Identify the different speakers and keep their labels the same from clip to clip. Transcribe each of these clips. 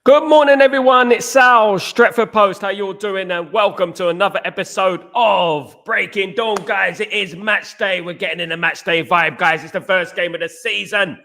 Speaker 1: Good morning, everyone. It's Sal, Stretford Post. How you all doing? And welcome to another episode of Breaking Dawn, guys. It is match day. We're getting in a match day vibe, guys. It's the first game of the season.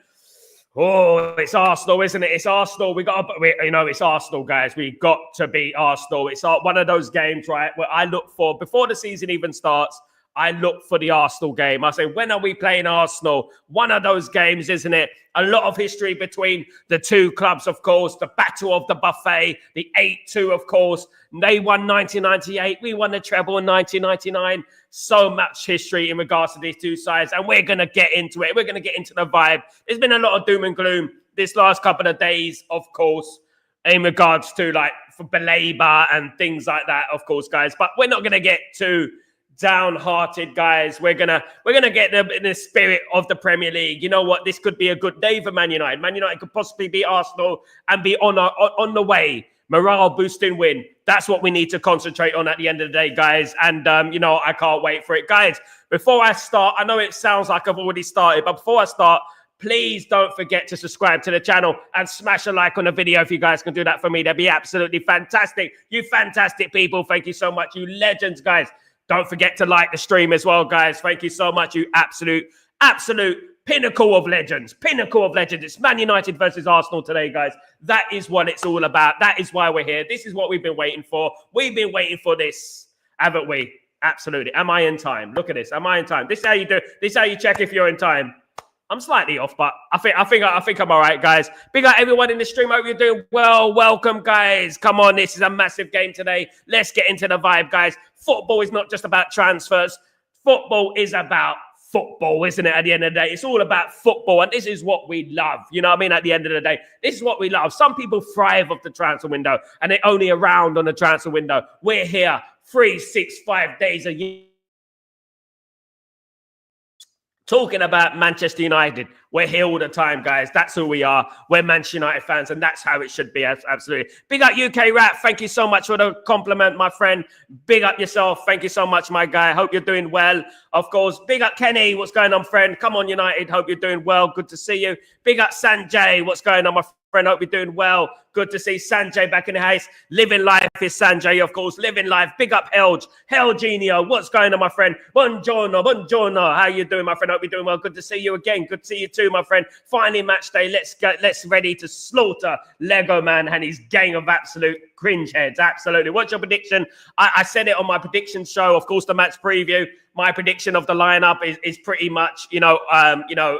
Speaker 1: Oh, it's Arsenal, isn't it? It's Arsenal. It's Arsenal, guys. We got to beat Arsenal. It's one of those games, right, where I look for, before the season even starts, I look for the Arsenal game. I say, when are we playing Arsenal? One of those games, isn't it? A lot of history between the two clubs, of course. The Battle of the Buffet, the 8-2, of course. They won 1998. We won the treble in 1999. So much history in regards to these two sides. And we're going to get into it. We're going to get into the vibe. There's been a lot of doom and gloom this last couple of days, of course, in regards to for Belabor and things like that, of course, guys. But we're not going to get too downhearted, guys. We're gonna get in the spirit of the Premier League. You know what? This could be a good day for Man United. Man United could possibly beat Arsenal and be on the way. Morale boosting win. That's what we need to concentrate on at the end of the day, guys. And I can't wait for it, guys. Before I start, I know it sounds like I've already started, but before I start, please don't forget to subscribe to the channel and smash a like on the video. If you guys can do that for me, that'd be absolutely fantastic. You fantastic people. Thank you so much. You legends, guys. Don't forget to like the stream as well, guys. Thank you so much, you absolute pinnacle of legends. Pinnacle of legends. It's Man United versus Arsenal today, guys. That is what it's all about. That is why we're here. This is what we've been waiting for. We've been waiting for this, haven't we? Absolutely. Am I in time? Look at this. Am I in time? This is how you do. This is how you check if you're in time. I'm slightly off, but I think I'm all right, guys. Big up everyone in the stream. Hope you're doing well. Welcome, guys. Come on, this is a massive game today. Let's get into the vibe, guys. Football is not just about transfers. Football is about football, isn't it? At the end of the day, it's all about football, and this is what we love. You know what I mean? At the end of the day, this is what we love. Some people thrive off the transfer window, and they're only around on the transfer window. We're here 3, 6, 5 days a year. Talking about Manchester United, we're here all the time, guys. That's who we are. We're Manchester United fans, and that's how it should be, absolutely. Big up UK Rap. Thank you so much for the compliment, my friend. Big up yourself. Thank you so much, my guy. Hope you're doing well. Of course, big up Kenny. What's going on, friend? Come on, United. Hope you're doing well. Good to see you. Big up Sanjay. What's going on, my friend? Hope you're doing well. Good to see Sanjay back in the house. Living life is Sanjay, of course. Living life. Big up Helge. Helgenio. What's going on, my friend? Buongiorno. Buongiorno. How you doing, my friend? Hope you're doing well. Good to see you again. Good to see you too, my friend. Finally, match day. Let's ready to slaughter Lego Man and his gang of absolute cringe heads. Absolutely. What's your prediction? I said it on my prediction show. Of course, the match preview. My prediction of the lineup is pretty much,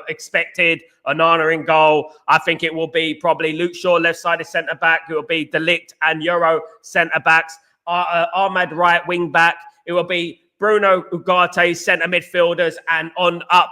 Speaker 1: expected. Onana in goal. I think it will be probably Luke Shaw, left-sided centre-back. It will be De Ligt and Euro centre-backs. Ahmad right wing-back. It will be Bruno Ugarte, centre midfielders. And on up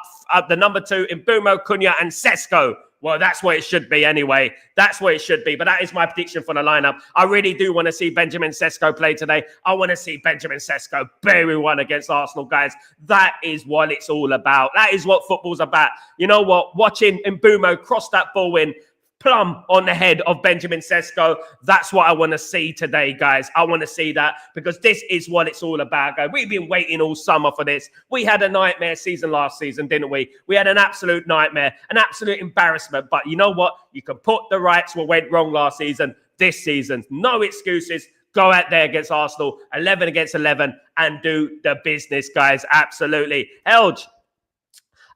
Speaker 1: the number 2 in Mbeumo, Cunha and Sesko. Well, that's what it should be anyway. That's what it should be. But that is my prediction for the lineup. I really do want to see Benjamin Sesko play today. I want to see Benjamin Sesko bury one against Arsenal, guys. That is what it's all about. That is what football's about. You know what? Watching Mbeumo cross that ball in, plumb on the head of Benjamin Sesko. That's what I want to see today, guys. I want to see that because this is what it's all about, guys. We've been waiting all summer for this. We had a nightmare season last season, didn't we? We had an absolute nightmare, an absolute embarrassment. But you know what? You can put the rights what went wrong last season, this season. No excuses. Go out there against Arsenal, 11 against 11, and do the business, guys. Absolutely. Helge.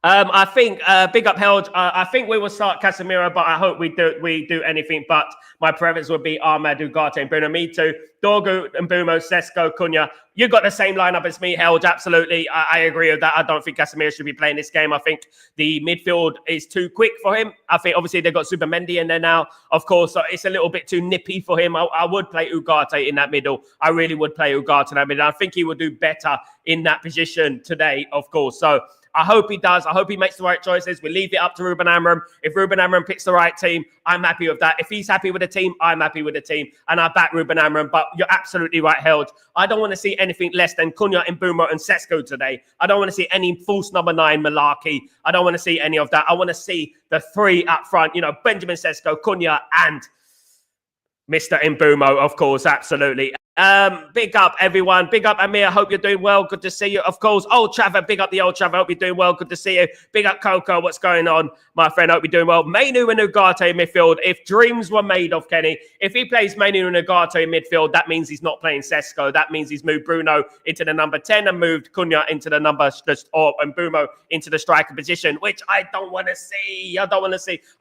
Speaker 1: I think big up Helge. I think we will start Casemiro, but I hope we do anything. But my preference would be Ahmad, Ugarte, and Bruno. Me too. Dorgu, Mbeumo, Sesko, Cunha. You got the same lineup as me, Helge. Absolutely, I agree with that. I don't think Casemiro should be playing this game. I think the midfield is too quick for him. I think obviously they've got Supermendy in there now. Of course, so it's a little bit too nippy for him. I would play Ugarte in that middle. I really would play Ugarte in that middle. I think he would do better in that position today, of course. So I hope he does. I hope he makes the right choices. We leave it up to Ruben Amorim. If Ruben Amorim picks the right team, I'm happy with that. If he's happy with the team, I'm happy with the team. And I back Ruben Amorim. But you're absolutely right, Helge. I don't want to see anything less than Cunha, Mbeumo, and Sesko today. I don't want to see any false number 9 malarkey. I don't want to see any of that. I want to see the 3 up front. Benjamin Sesko, Cunha, and Mr. Mbeumo, of course, absolutely. Big up everyone. Big up Amir. Hope you're doing well. Good to see you. Of course, Old Trevor. Big up the Old Trevor. Hope you're doing well. Good to see you. Big up Coco. What's going on, my friend? Hope you're doing well. Mainu and Ugarte in midfield. If dreams were made of Kenny, if he plays Mainu and Ugarte in midfield, that means he's not playing Sesko. That means he's moved Bruno into the number 10 and moved Cunha into the number and Bumo into the striker position, which I don't want to see. I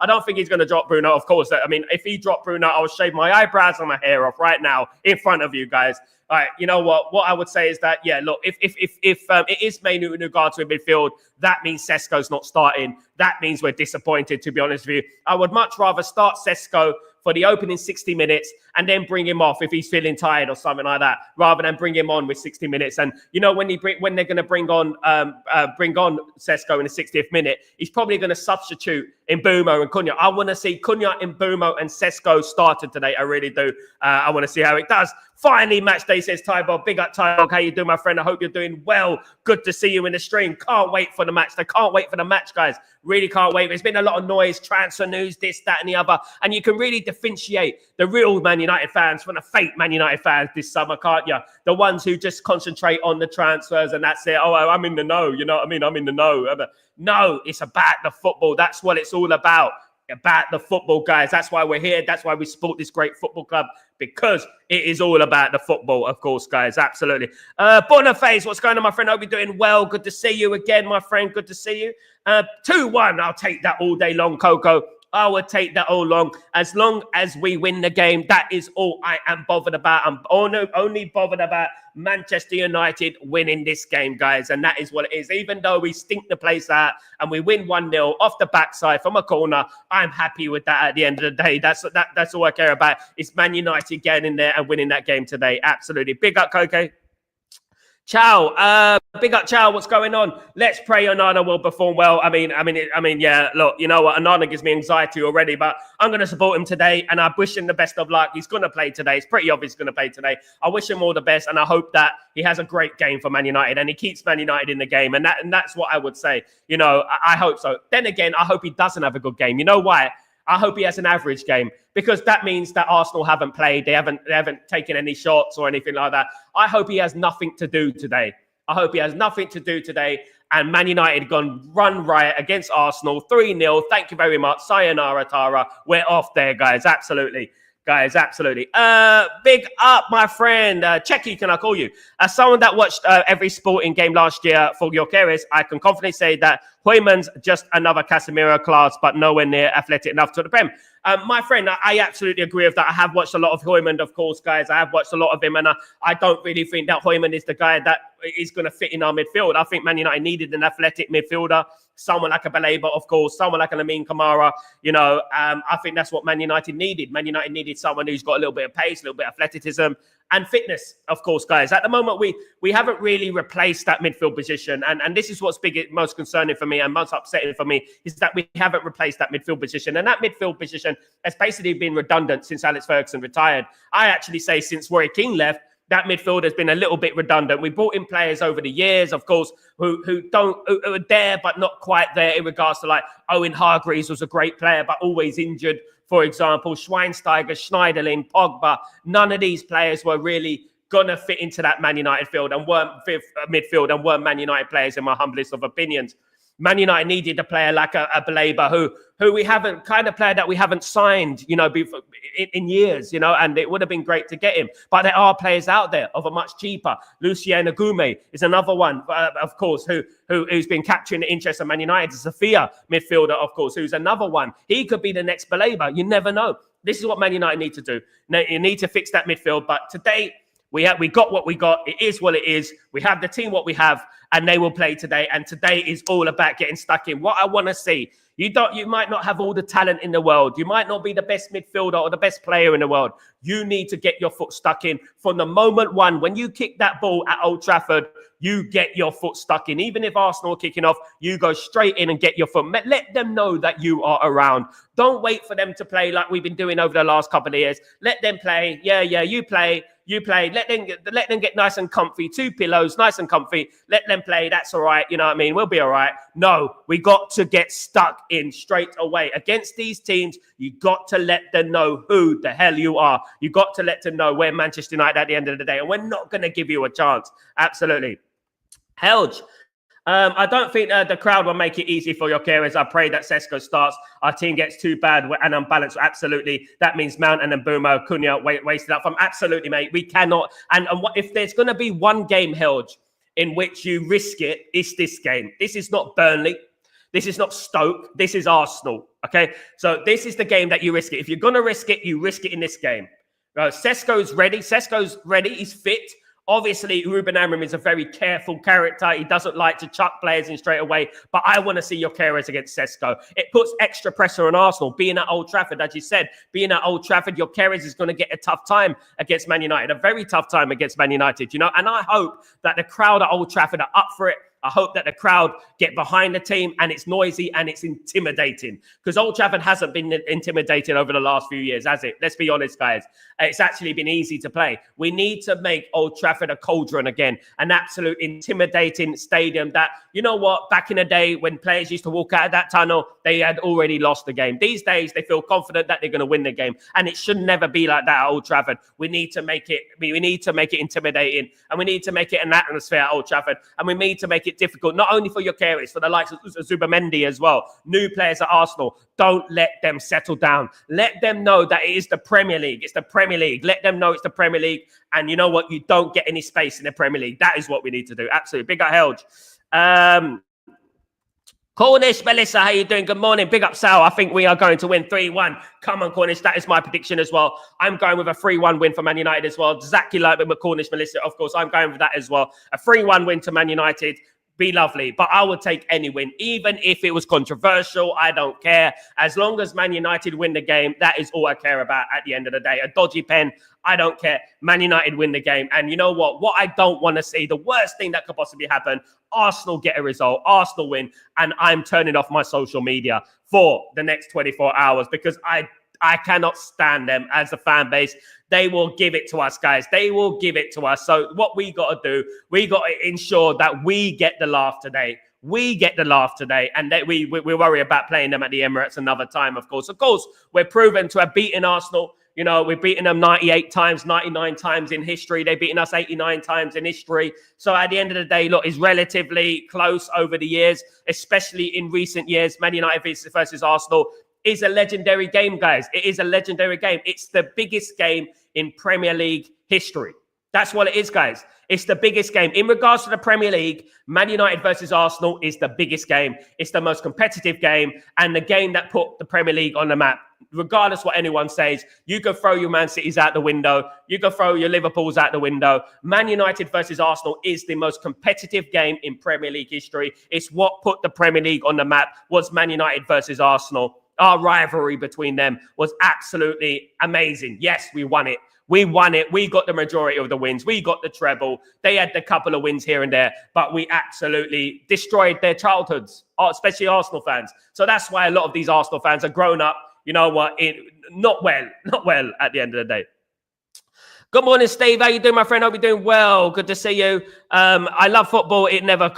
Speaker 1: don't think he's going to drop Bruno. Of course, I mean, if he dropped Bruno, I'll shave my eyebrows and my hair off right now in front of you guys. All right, you know what? What I would say is that, yeah, look, if it is Mainu and Ugarte in midfield, that means Sesko's not starting. That means we're disappointed, to be honest with you. I would much rather start Sesko for the opening 60 minutes and then bring him off if he's feeling tired or something like that, rather than bring him on with 60 minutes. And you know, when they're going to bring on Sesko in the 60th minute, he's probably going to substitute in Bumo and Cunha. I want to see Cunha, Bumo and Sesko started today. I really do. I want to see how it does. Finally, match day, says Tybo. Big up, Tybo. How you doing, my friend? I hope you're doing well. Good to see you in the stream. Can't wait for the match. I can't wait for the match, guys. Really can't wait. There's been a lot of noise, transfer news, this, that, and the other. And you can really differentiate the real Man United fans from the fake Man United fans this summer, can't you? The ones who just concentrate on the transfers and that's it. Oh, I'm in the know. You know what I mean? I'm in the know. No, it's about the football. That's what it's all about. About the football, guys. That's why we're here. That's why we support this great football club, because it is all about the football, of course, guys. Absolutely. Boniface, what's going on, my friend? Hope you're doing well. Good to see you again, my friend. Good to see you. 2-1. I'll take that all day long, Coco. I would take that all long. As long as we win the game, that is all I am bothered about. I'm only bothered about Manchester United winning this game, guys. And that is what it is. Even though we stink the place out and we win 1-0 off the backside from a corner, I'm happy with that at the end of the day. That's all I care about. It's Man United getting in there and winning that game today. Absolutely. Big up, Coco. Ciao. Big up, Ciao. What's going on? Let's pray Onana will perform well. I mean, yeah, look, you know what? Onana gives me anxiety already, but I'm going to support him today, and I wish him the best of luck. He's going to play today. It's pretty obvious he's going to play today. I wish him all the best, and I hope that he has a great game for Man United, and he keeps Man United in the game, and that's what I would say. You know, I hope so. Then again, I hope he doesn't have a good game. You know why? I hope he has an average game, because that means that Arsenal haven't played. They haven't taken any shots or anything like that. I hope he has nothing to do today. I hope he has nothing to do today. And Man United gone run riot against Arsenal. 3-0. Thank you very much. Sayonara, Tara. We're off there, guys. Absolutely. Guys, absolutely. Big up, my friend. Checky, can I call you? As someone that watched every sporting game last year for Gyökeres, I can confidently say that Hoyman's just another Casemiro class, but nowhere near athletic enough to the Prem. My friend, I absolutely agree with that. I have watched a lot of Hoyman, of course, guys. I have watched a lot of him, and I don't really think that Hoyman is the guy that is going to fit in our midfield. I think Man United needed an athletic midfielder, someone like a Baleba, of course, someone like an Amin Kamara. You know, I think that's what Man United needed. Man United needed someone who's got a little bit of pace, a little bit of athleticism, and fitness, of course, guys. At the moment, we haven't really replaced that midfield position, and this is what's most concerning for me and most upsetting for me, is that we haven't replaced that midfield position. And that midfield position has basically been redundant since Alex Ferguson retired. I actually say since Roy Keane left, that midfield has been a little bit redundant. We brought in players over the years, of course, who are there but not quite there, in regards to, like, Owen Hargreaves was a great player but always injured, for example. Schweinsteiger, Schneiderlin, Pogba, none of these players were really going to fit into that Man United midfield and weren't Man United players, in my humblest of opinions. Man United needed a player like a Baleba who we haven't, kind of player that we haven't signed, you know, in years, you know, and it would have been great to get him. But there are players out there of a much cheaper. Lucien Agume is another one, of course, who's been capturing the interest of Man United. Sophia midfielder, of course, who's another one. He could be the next Baleba. You never know. This is what Man United need to do. Now, you need to fix that midfield. But today, we got what we got. It is what it is. We have the team what we have, and they will play today. And today is all about getting stuck in. What I want to see, you might not have all the talent in the world. You might not be the best midfielder or the best player in the world. You need to get your foot stuck in from the moment one. When you kick that ball at Old Trafford, you get your foot stuck in. Even if Arsenal are kicking off, you go straight in and get your foot. Let them know that you are around. Don't wait for them to play like we've been doing over the last couple of years. Let them play. Yeah, you play. Let them get nice and comfy. 2 pillows, nice and comfy. Let them play. That's all right. You know what I mean? We'll be all right. No, we got to get stuck in straight away. Against these teams, you got to let them know who the hell you are. You got to let them know where Manchester United at the end of the day. And we're not going to give you a chance. Absolutely. Helge. I don't think the crowd will make it easy for your carers. I pray that Sesko starts. Our team gets too bad and unbalanced. Absolutely. That means Mount and then Mbeumo, Cunha wasted up from. Absolutely, mate. We cannot. And what, if there's going to be one game, Helge, in which you risk it, it's this game. This is not Burnley. This is not Stoke. This is Arsenal. Okay? So this is the game that you risk it. If you're going to risk it, you risk it in this game. Sesko's ready. Sesko's ready. He's fit. Obviously, Ruben Amorim is a very careful character. He doesn't like to chuck players in straight away. But I want to see your carers against Sesko. It puts extra pressure on Arsenal. Being at Old Trafford, as you said, being at Old Trafford, your carers is going to get a tough time against Man United. A very tough time against Man United, you know. And I hope that the crowd at Old Trafford are up for it. I hope that the crowd get behind the team and it's noisy and it's intimidating, because Old Trafford hasn't been intimidating over the last few years, has it? Let's be honest, guys. It's actually been easy to play. We need to make Old Trafford a cauldron again, an absolute intimidating stadium that, you know what, back in the day when players used to walk out of that tunnel, they had already lost the game. These days, they feel confident that they're going to win the game, and it should never be like that at Old Trafford. We need to make it intimidating, and we need to make it an atmosphere at Old Trafford, and we need to make it difficult, not only for your carers, for the likes of Zubamendi as well. New players at Arsenal, don't let them settle down. Let them know that it is the Premier League. It's the Premier League. Let them know it's the Premier League. And you know what? You don't get any space in the Premier League. That is what we need to do. Absolutely. Big up, Helge. Cornish, Melissa, how you doing? Good morning. Big up, Sal. I think we are going to win 3-1. Come on, Cornish. That is my prediction as well. I'm going with a 3-1 win for Man United as well. Exactly like with Cornish, Melissa. Of course, I'm going with that as well. A 3-1 win to Man United. Be lovely, but I would take any win, even if it was controversial. I don't care. As long as Man United win the game, that is all I care about at the end of the day. A dodgy pen, I don't care. Man United win the game. And you know what? What I don't want to see, the worst thing that could possibly happen, Arsenal get a result, Arsenal win, and I'm turning off my social media for the next 24 hours because I cannot stand them as a fan base. They will give it to us, guys. They will give it to us. So what we got to do, we got to ensure that we get the laugh today. We get the laugh today, and that we worry about playing them at the Emirates another time, of course. Of course, we're proven to have beaten Arsenal. You know, we've beaten them 98 times, 99 times in history. They've beaten us 89 times in history. So at the end of the day, look, it's relatively close over the years, especially in recent years. Man United versus Arsenal is a legendary game, guys. It is a legendary game. It's the biggest game in Premier League history. That's what it is, guys. It's the biggest game. In regards to the Premier League, Man United versus Arsenal is the biggest game. It's the most competitive game and the game that put the Premier League on the map. Regardless what anyone says, you can throw your Man Cities out the window. You can throw your Liverpools out the window. Man United versus Arsenal is the most competitive game in Premier League history. It's what put the Premier League on the map, was Man United versus Arsenal. Our rivalry between them was absolutely amazing. Yes, we won it. We won it. We got the majority of the wins. We got the treble. They had a couple of wins here and there, but we absolutely destroyed their childhoods, especially Arsenal fans. So that's why a lot of these Arsenal fans are grown up, you know what, not well at the end of the day. Good morning, Steve. How you doing, my friend? Hope you're doing well. Good to see you. I love football. It never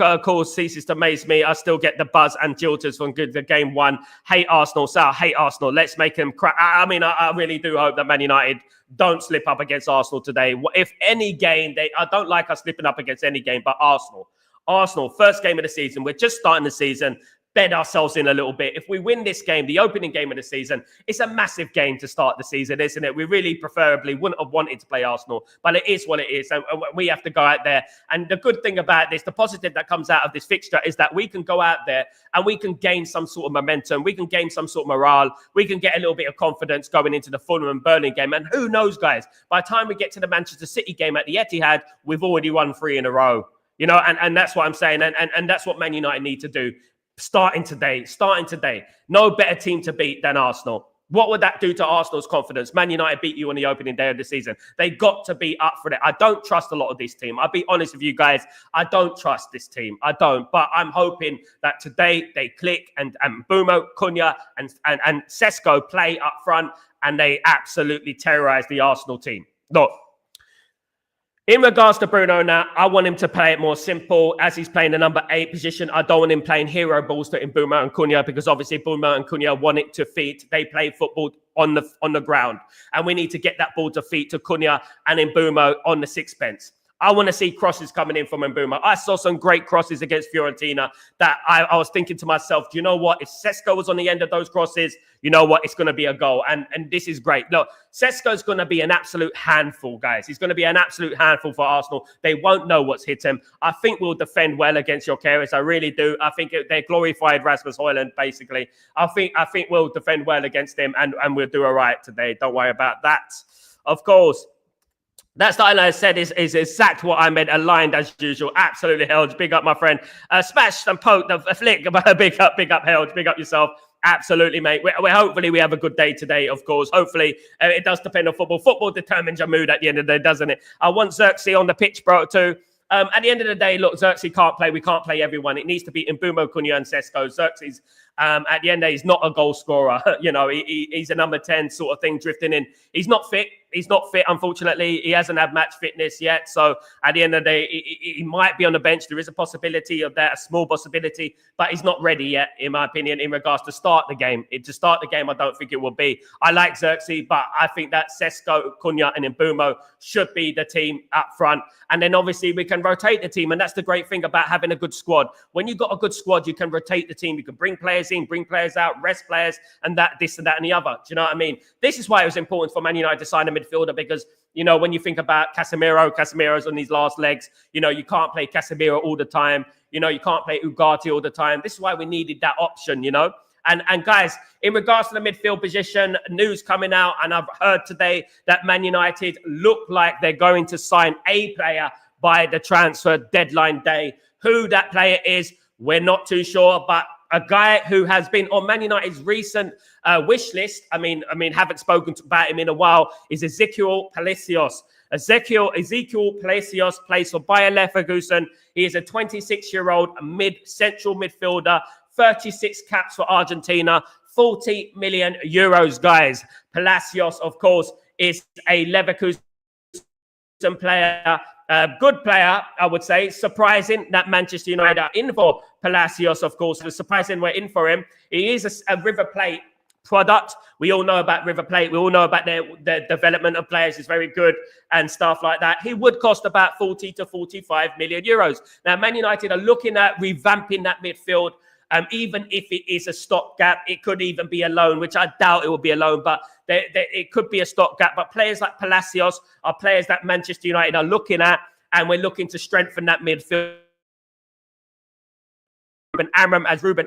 Speaker 1: ceases to amaze me. I still get the buzz and jilters from the game one. Hate Arsenal. Sal, hate Arsenal. Let's make them crack. I mean, I really do hope that Man United don't slip up against Arsenal today. If any game, I don't like us slipping up against any game, but Arsenal, first game of the season. We're just starting the season. Bed ourselves in a little bit. If we win this game, the opening game of the season, it's a massive game to start the season, isn't it? We really preferably wouldn't have wanted to play Arsenal, but it is what it is. So we have to go out there. And the good thing about this, the positive that comes out of this fixture, is that we can go out there and we can gain some sort of momentum. We can gain some sort of morale. We can get a little bit of confidence going into the Fulham and Burnley game. And who knows, guys, by the time we get to the Manchester City game at the Etihad, we've already won 3 in a row. You know, and that's what I'm saying. And that's what Man United need to do. Starting today. No better team to beat than Arsenal. What would that do to Arsenal's confidence? Man United beat you on the opening day of the season. They got to be up for it. I don't trust a lot of this team. I'll be honest with you guys. I don't trust this team. I don't. But I'm hoping that today they click and Mbeumo, Cunha and Sesko play up front and they absolutely terrorize the Arsenal team. Look, In regards to Bruno now, I want him to play it more simple as he's playing the number 8 position. I don't want him playing hero balls to Mbeumo and Cunha because obviously Mbeumo and Cunha want it to feet. They play football on the ground. And we need to get that ball to feet to Cunha and Mbeumo on the sixpence. I want to see crosses coming in from Mbeumo. I saw some great crosses against Fiorentina that I was thinking to myself, do you know what? If Sesko was on the end of those crosses, you know what? It's going to be a goal. And this is great. Look, Sesko's going to be an absolute handful, guys. He's going to be an absolute handful for Arsenal. They won't know what's hit him. I think we'll defend well against Gyökeres. I really do. I think they're glorified Rasmus Højlund, basically. I think we'll defend well against him and we'll do all right today. Don't worry about that. Of course. That style I said is exact what I meant, aligned as usual. Absolutely, Helge. Big up, my friend. Smashed and poked a flick. Big up, Helge. Big up yourself. Absolutely, mate. Hopefully we have a good day today, of course. Hopefully, it does depend on football. Football determines your mood at the end of the day, doesn't it? I want Xerxes on the pitch, bro, too. At the end of the day, look, Xerxes can't play. We can't play everyone. It needs to be Mbeumo, Cunha, and Sesko. Xerxes, at the end of the day, he's not a goal scorer. You know, he's a number 10 sort of thing drifting in. He's not fit. He's not fit, unfortunately. He hasn't had match fitness yet. So at the end of the day, he might be on the bench. There is a possibility of that, a small possibility, but he's not ready yet, in my opinion, in regards to start the game. To start the game, I don't think it will be. I like Xerxes, but I think that Sesko, Cunha, and Mbeumo should be the team up front. And then obviously we can rotate the team. And that's the great thing about having a good squad. When you've got a good squad, you can rotate the team. You can bring players in, bring players out, rest players, and that, this and that and the other. Do you know what I mean? This is why it was important for Man United to sign a midfielder, because, you know, when you think about Casemiro's on these last legs, you know, you can't play Casemiro all the time. You know, you can't play Ugarte all the time. This is why we needed that option, you know. And guys, in regards to the midfield position, news coming out, and I've heard today that Man United look like they're going to sign a player by the transfer deadline day. Who that player is, we're not too sure, but a guy who has been on Man United's recent wish list, I mean, haven't spoken about him in a while, is Ezequiel Palacios. Ezequiel Palacios plays for Bayer Leverkusen. He is a 26-year-old central midfielder, 36 caps for Argentina, 40 million euros, guys. Palacios, of course, is a Leverkusen player. Good player, I would say. Surprising that Manchester United are in for Palacios, of course. It's surprising we're in for him. He is a River Plate product. We all know about River Plate. We all know about their development of players is very good and stuff like that. He would cost about 40 to 45 million euros. Now, Man United are looking at revamping that midfield. Even if it is a stopgap, it could even be a loan, which I doubt it will be a loan, but it could be a stopgap. But players like Palacios are players that Manchester United are looking at, and we're looking to strengthen that midfield. Ruben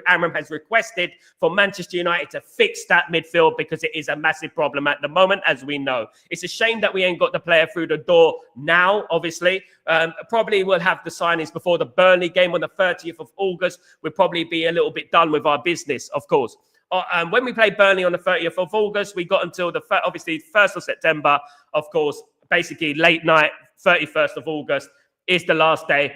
Speaker 1: Amram has requested for Manchester United to fix that midfield because it is a massive problem at the moment, as we know. It's a shame that we ain't got the player through the door now, obviously. Probably we'll have the signings before the Burnley game on the 30th of August. We'll probably be a little bit done with our business, of course. When we played Burnley on the 30th of August, we got until obviously 1st of September, of course. Basically, late night, 31st of August is the last day.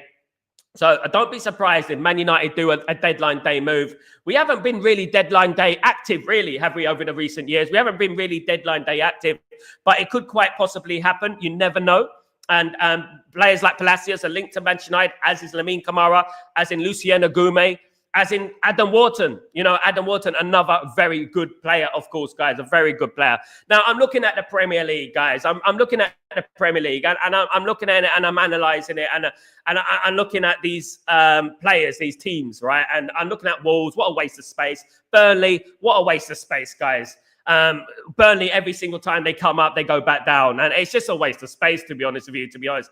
Speaker 1: So don't be surprised if Man United do a deadline day move. We haven't been really deadline day active, really, have we, over the recent years? We haven't been really deadline day active, but it could quite possibly happen. You never know. And players like Palacios are linked to Manchester United, as is Lamine Camara, as in Lucien Agume, as in Adam Wharton. You know, Adam Wharton, another very good player, of course, guys, a very good player. Now, I'm looking at the Premier League, guys. I'm looking at the Premier League, and I'm looking at it, and I'm analysing it, and I'm looking at these players, these teams, right? And I'm looking at Wolves. What a waste of space. Burnley, what a waste of space, guys. Burnley, every single time they come up, they go back down. And it's just a waste of space, to be honest with you,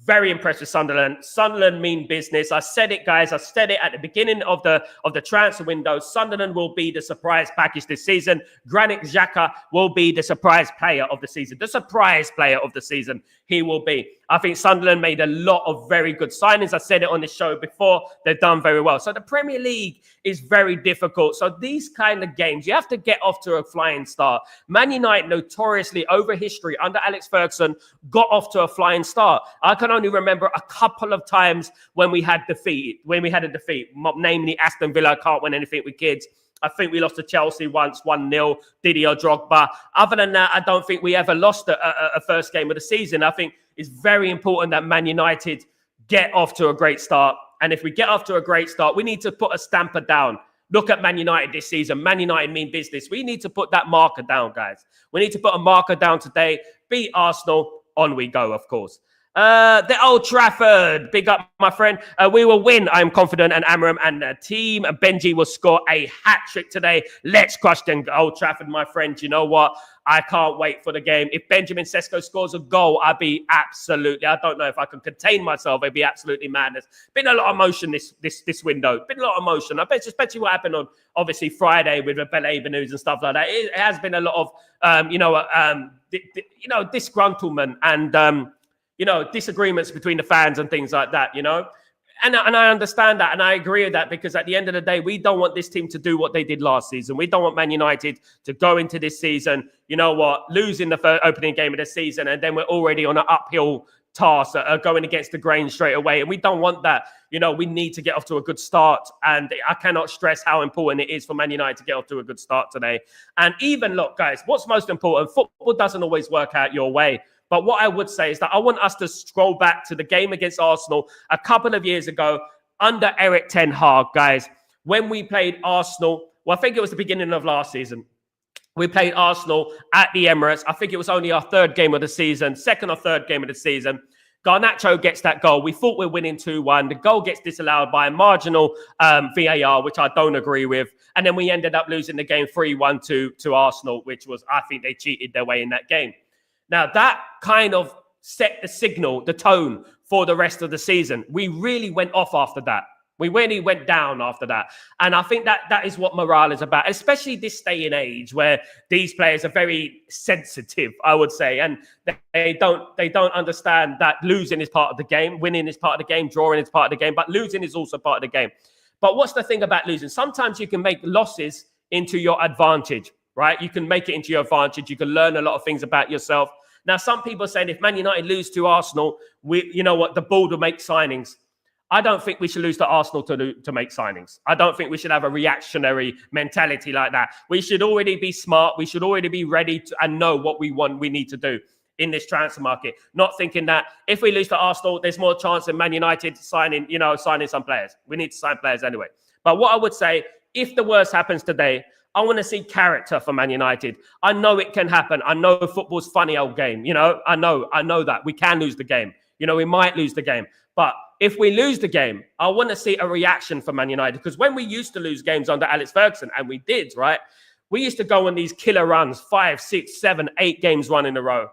Speaker 1: Very impressed with Sunderland. Sunderland mean business. I said it, guys. I said it at the beginning of the transfer window. Sunderland will be the surprise package this season. Granit Xhaka will be the surprise player of the season. The surprise player of the season, he will be. I think Sunderland made a lot of very good signings. I said it on the show before. They've done very well. So the Premier League is very difficult. So these kind of games, you have to get off to a flying start. Man United notoriously over history under Alex Ferguson got off to a flying start. I can only remember a couple of times when we had a defeat, namely Aston Villa can't win anything with kids. I think we lost to Chelsea once, 1-0, Didier Drogba. Other than that, I don't think we ever lost a first game of the season. I think it's very important that Man United get off to a great start. And if we get off to a great start, we need to put a stamper down. Look at Man United this season. Man United mean business. We need to put that marker down, guys. We need to put a marker down today. Beat Arsenal. On we go, of course. The Old Trafford. Big up, my friend. We will win. I'm confident. And Amram and the team. Benji will score a hat-trick today. Let's crush them, Old Trafford, my friend. You know what? I can't wait for the game. If Benjamin Sesko scores a goal, I'd be absolutely, I don't know if I can contain myself. It'd be absolutely madness. Been a lot of emotion this window. Been a lot of emotion. I bet, especially what happened on, obviously, Friday with the Belay news and stuff like that. It has been a lot of, disgruntlement and, disagreements between the fans and things like that, And I understand that, and I agree with that, because at the end of the day, we don't want this team to do what they did last season. We don't want Man United to go into this season, losing the opening game of the season, and then we're already on an uphill task, going against the grain straight away. And we don't want that. We need to get off to a good start. And I cannot stress how important it is for Man United to get off to a good start today. And even, look, guys, what's most important? Football doesn't always work out your way. But what I would say is that I want us to scroll back to the game against Arsenal a couple of years ago under Eric Ten Hag, guys, when we played Arsenal. Well, I think it was the beginning of last season. We played Arsenal at the Emirates. I think it was only our second or third game of the season. Garnacho gets that goal. We thought we're winning 2-1. The goal gets disallowed by a marginal VAR, which I don't agree with. And then we ended up losing the game 3-1 to Arsenal, which was, I think they cheated their way in that game. Now, that kind of set the signal, the tone for the rest of the season. We really went off after that. We really went down after that. And I think that is what morale is about, especially this day and age where these players are very sensitive, I would say. And they don't understand that losing is part of the game, winning is part of the game, drawing is part of the game, but losing is also part of the game. But what's the thing about losing? Sometimes you can make losses into your advantage, right? You can make it into your advantage. You can learn a lot of things about yourself. Now, some people are saying if Man United lose to Arsenal, the board will make signings. I don't think we should lose to Arsenal to make signings. I don't think we should have a reactionary mentality like that. We should already be smart. We should already be ready and know what we need to do in this transfer market. Not thinking that if we lose to Arsenal, there's more chance of Man United signing some players. We need to sign players anyway. But what I would say, if the worst happens today, I want to see character for Man United. I know it can happen. I know football's a funny old game. I know that. We can lose the game. We might lose the game. But if we lose the game, I want to see a reaction for Man United. Because when we used to lose games under Alex Ferguson, and we did, right? We used to go on these killer runs, 5, 6, 7, 8 games run in a row.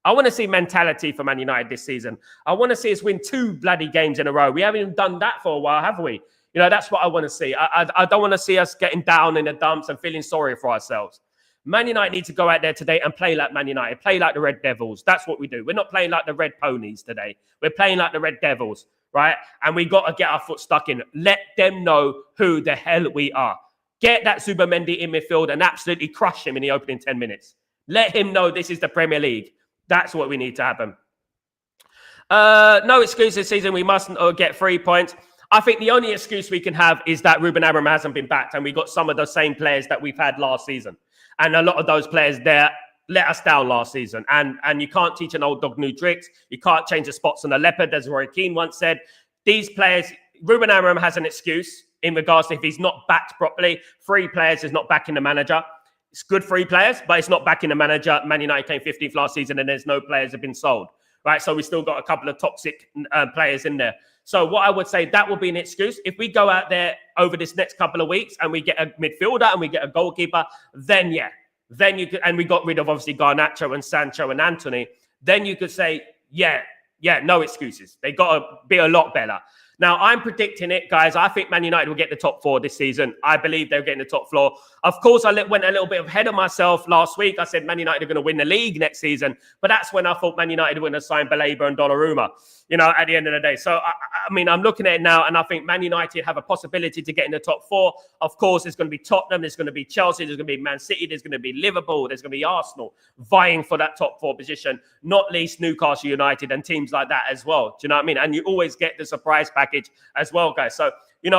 Speaker 1: I want to see mentality for Man United this season. I want to see us win 2 bloody games in a row. We haven't even done that for a while, have we? That's what I want to see. I don't want to see us getting down in the dumps and feeling sorry for ourselves. Man United need to go out there today and play like Man United, play like the Red Devils. That's what we do. We're not playing like the Red Ponies today. We're playing like the Red Devils, right? And we got to get our foot stuck in. Let them know who the hell we are. Get that Zubimendi in midfield and absolutely crush him in the opening 10 minutes. Let him know this is the Premier League. That's what we need to happen. No excuse this season. We mustn't get 3 points. I think the only excuse we can have is that Ruben Amorim hasn't been backed, and we got some of the same players that we've had last season. And a lot of those players there let us down last season. And you can't teach an old dog new tricks. You can't change the spots on a leopard, as Roy Keane once said. These players, Ruben Amorim has an excuse in regards to if he's not backed properly. 3 players is not backing the manager. It's good 3 players, but it's not backing the manager. Man United came 15th last season, and there's no players have been sold. Right, so we still got a couple of toxic players in there. So what I would say, that will be an excuse. If we go out there over this next couple of weeks and we get a midfielder and we get a goalkeeper, then you could, and we got rid of obviously Garnacho and Sancho and Anthony, then you could say, no excuses. They got to be a lot better. Now, I'm predicting it, guys. I think Man United will get the top 4 this season. I believe they're getting the top 4. Of course, I went a little bit ahead of myself last week. I said Man United are going to win the league next season. But that's when I thought Man United were going to sign Baleba and Donnarumma, at the end of the day. So, I'm looking at it now, and I think Man United have a possibility to get in the top 4. Of course, there's going to be Tottenham, there's going to be Chelsea, there's going to be Man City, there's going to be Liverpool, there's going to be Arsenal vying for that top 4 position, not least Newcastle United and teams like that as well. Do you know what I mean? And you always get the surprise package as well, guys. So,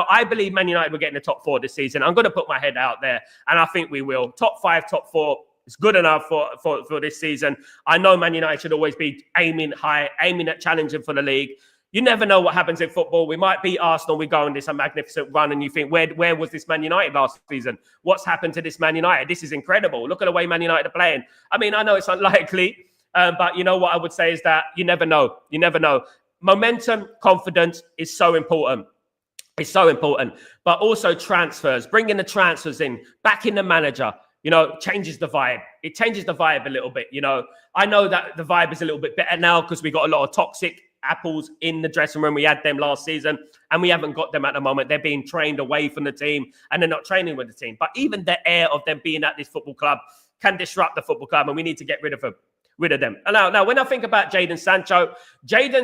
Speaker 1: I believe Man United will get in the top 4 this season. I'm going to put my head out there, and I think we will. Top 5, top 4. It's good enough for this season. I know Man United should always be aiming high, aiming at challenging for the league. You never know what happens in football. We might beat Arsenal. We go on this magnificent run, and you think, where was this Man United last season? What's happened to this Man United? This is incredible. Look at the way Man United are playing. I mean, I know it's unlikely, but you know what I would say is that you never know. You never know. Momentum, confidence is so important. It's so important. But also transfers, bringing the transfers in, backing the manager, changes the vibe. It changes the vibe a little bit. I know that the vibe is a little bit better now because we got a lot of toxic apples in the dressing room. We had them last season and we haven't got them at the moment. They're being trained away from the team and they're not training with the team. But even the air of them being at this football club can disrupt the football club, and we need to get rid of them. Now, when I think about Jadon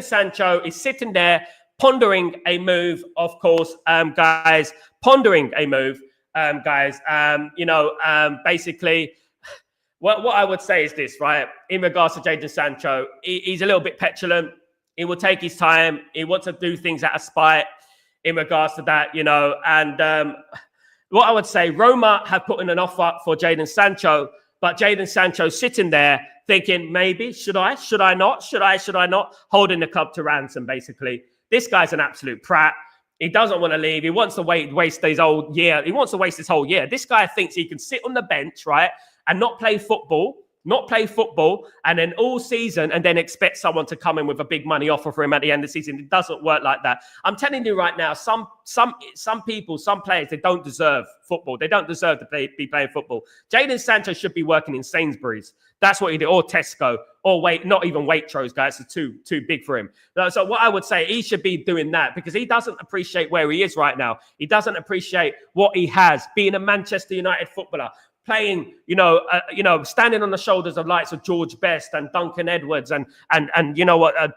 Speaker 1: Sancho is sitting there pondering a move, of course, guys, basically, what I would say is this, right? In regards to Jadon Sancho, he's a little bit petulant. He will take his time. He wants to do things out of spite in regards to that, and what I would say, Roma have put in an offer for Jadon Sancho, but Jadon Sancho sitting there thinking, maybe, should I not, holding the club to ransom, basically. This guy's an absolute prat. He doesn't want to leave. He wants to waste his whole year. He wants to waste his whole year. This guy thinks he can sit on the bench, right, and not play football, and then all season, and then expect someone to come in with a big money offer for him at the end of the season. It doesn't work like that. I'm telling you right now, some people, some players, they don't deserve football. They don't deserve to be playing football. Jadon Sancho should be working in Sainsbury's. That's what he did, or Tesco, or not even Waitrose, guys. It's too big for him. So what I would say, he should be doing that because he doesn't appreciate where he is right now. He doesn't appreciate what he has, being a Manchester United footballer, playing, standing on the shoulders of lights of George Best and Duncan Edwards and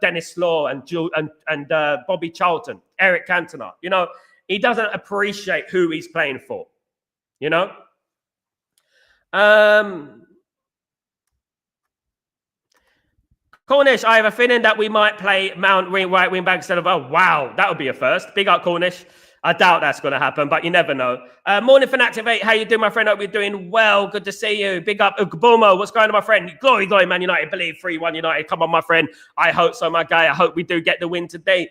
Speaker 1: Dennis Law and Bobby Charlton, Eric Cantona. He doesn't appreciate who he's playing for. Cornish, I have a feeling that we might play Mount right wing back instead of, oh, wow, that would be a first. Big up, Cornish. I doubt that's going to happen, but you never know. Morning from Activate. How you doing, my friend? Hope you're doing well. Good to see you. Big up, Bomo. What's going on, my friend? Glory, Man United. Believe 3-1 United. Come on, my friend. I hope so, my guy. I hope we do get the win today.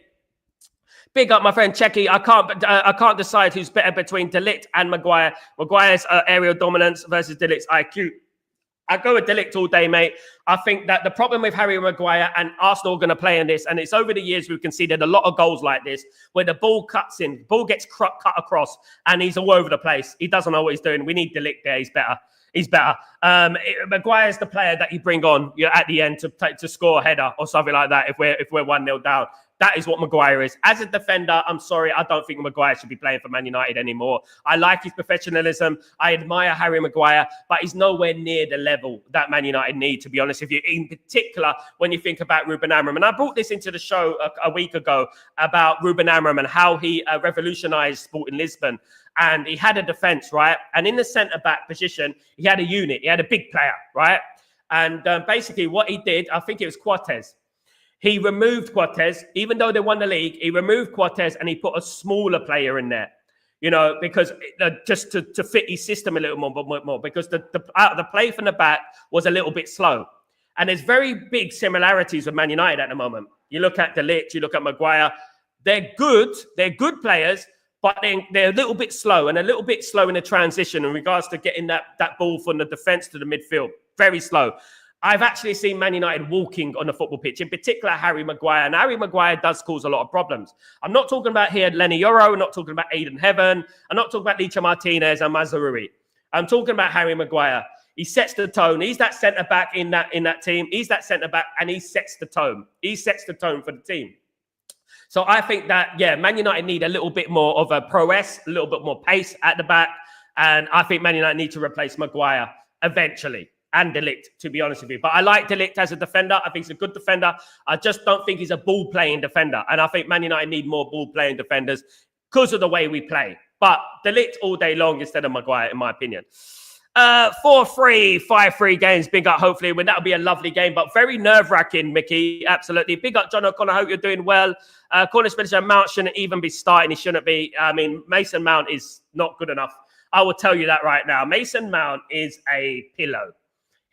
Speaker 1: Big up, my friend Checky. I can't decide who's better between De Ligt and Maguire. Maguire's aerial dominance versus De Ligt's IQ. I go with De Ligt all day, mate. I think that the problem with Harry Maguire, and Arsenal are going to play in this, and it's over the years we've conceded a lot of goals like this, where the ball cuts in, ball gets cut across, and he's all over the place. He doesn't know what he's doing. We need De Ligt there. He's better. Maguire's the player that you bring on at the end to score a header or something like that if we're 1-0 down. That is what Maguire is. As a defender, I'm sorry, I don't think Maguire should be playing for Man United anymore. I like his professionalism. I admire Harry Maguire, but he's nowhere near the level that Man United need, to be honest with you. In particular, when you think about Ruben Amorim. And I brought this into the show a week ago about Ruben Amorim and how he revolutionized Sporting Lisbon. And he had a defense, right? And in the centre-back position, he had a unit. He had a big player, right? And basically what he did, I think it was Cortez. He removed Cortez, even though they won the league. He removed Cortez and he put a smaller player in there, because just to fit his system a little more because the play from the back was a little bit slow. And there's very big similarities with Man United at the moment. You look at De Ligt, you look at Maguire. They're good players, but they're a little bit slow and a little bit slow in the transition in regards to getting that ball from the defence to the midfield. Very slow. I've actually seen Man United walking on the football pitch, in particular Harry Maguire. And Harry Maguire does cause a lot of problems. I'm not talking about here Lenny Yoro. I'm not talking about Aiden Heaven. I'm not talking about Licha Martinez and Mazraoui. I'm talking about Harry Maguire. He sets the tone. He's that centre-back in that team. He's that centre-back and he sets the tone. He sets the tone for the team. So I think that, Man United need a little bit more of a prowess, a little bit more pace at the back. And I think Man United need to replace Maguire eventually. And De Ligt, to be honest with you. But I like De Ligt as a defender. I think he's a good defender. I just don't think he's a ball-playing defender. And I think Man United need more ball-playing defenders because of the way we play. But De Ligt all day long instead of Maguire, in my opinion. 4-3, 5-3 games. Big up, hopefully. That'll be a lovely game, but very nerve-wracking, Mickey. Absolutely. Big up, John O'Connor. I hope you're doing well. Cornish Minister Mount shouldn't even be starting. He shouldn't be. I mean, Mason Mount is not good enough. I will tell you that right now. Mason Mount is a pillow.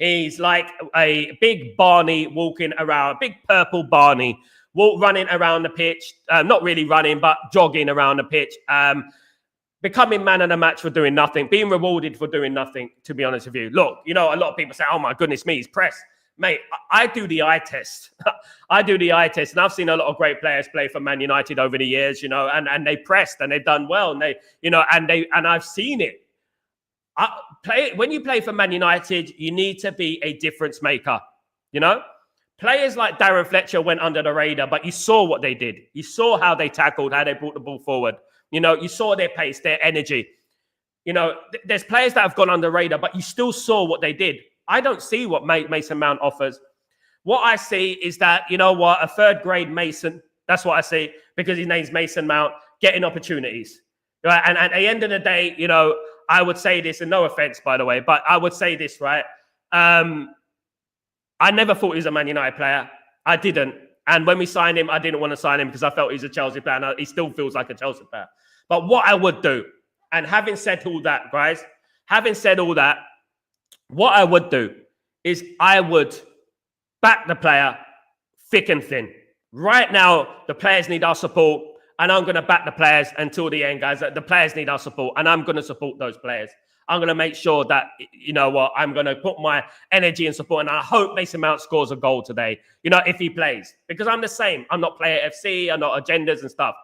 Speaker 1: He's like a big Barney walking around, big purple Barney, running around the pitch. Not really running, but jogging around the pitch. Becoming man of the match for doing nothing, being rewarded for doing nothing, to be honest with you. Look, a lot of people say, oh my goodness me, he's pressed. Mate, I do the eye test. I do the eye test. And I've seen a lot of great players play for Man United over the years, and they pressed and they've done well. And and I've seen it. When you play for Man United, you need to be a difference maker. Players like Darren Fletcher went under the radar, but you saw what they did. You saw how they tackled, how they brought the ball forward. You saw their pace, their energy. There's players that have gone under the radar, but you still saw what they did. I don't see what Mason Mount offers. What I see is that, a third grade Mason, that's what I see, because his name's Mason Mount, getting opportunities. Right? And at the end of the day, I would say this, and no offense, by the way, but I would say this, right? I never thought he was a Man United player. I didn't. And when we signed him, I didn't want to sign him because I felt he's a Chelsea player. And he still feels like a Chelsea player. But what I would do, and having said all that, guys, what I would do is I would back the player thick and thin. Right now, the players need our support. And I'm going to back the players until the end, guys. The players need our support, and I'm going to support those players. I'm going to make sure that, I'm going to put my energy and support, and I hope Mason Mount scores a goal today, if he plays. Because I'm the same. I'm not player FC, I'm not agendas and stuff.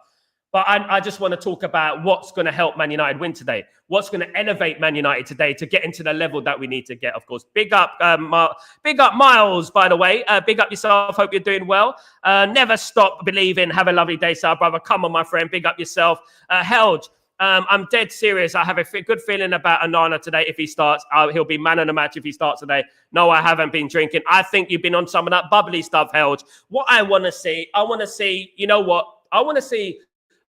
Speaker 1: But I just want to talk about what's going to help Man United win today. What's going to elevate Man United today to get into the level that we need to get, of course. Big up Miles, by the way. Big up yourself. Hope you're doing well. Never stop believing. Have a lovely day, Sal, brother. Come on, my friend. Big up yourself. Helge, I'm dead serious. I have a good feeling about Onana today if he starts. He'll be man of the match if he starts today. No, I haven't been drinking. I think you've been on some of that bubbly stuff, Helge. What I want to see, I want to see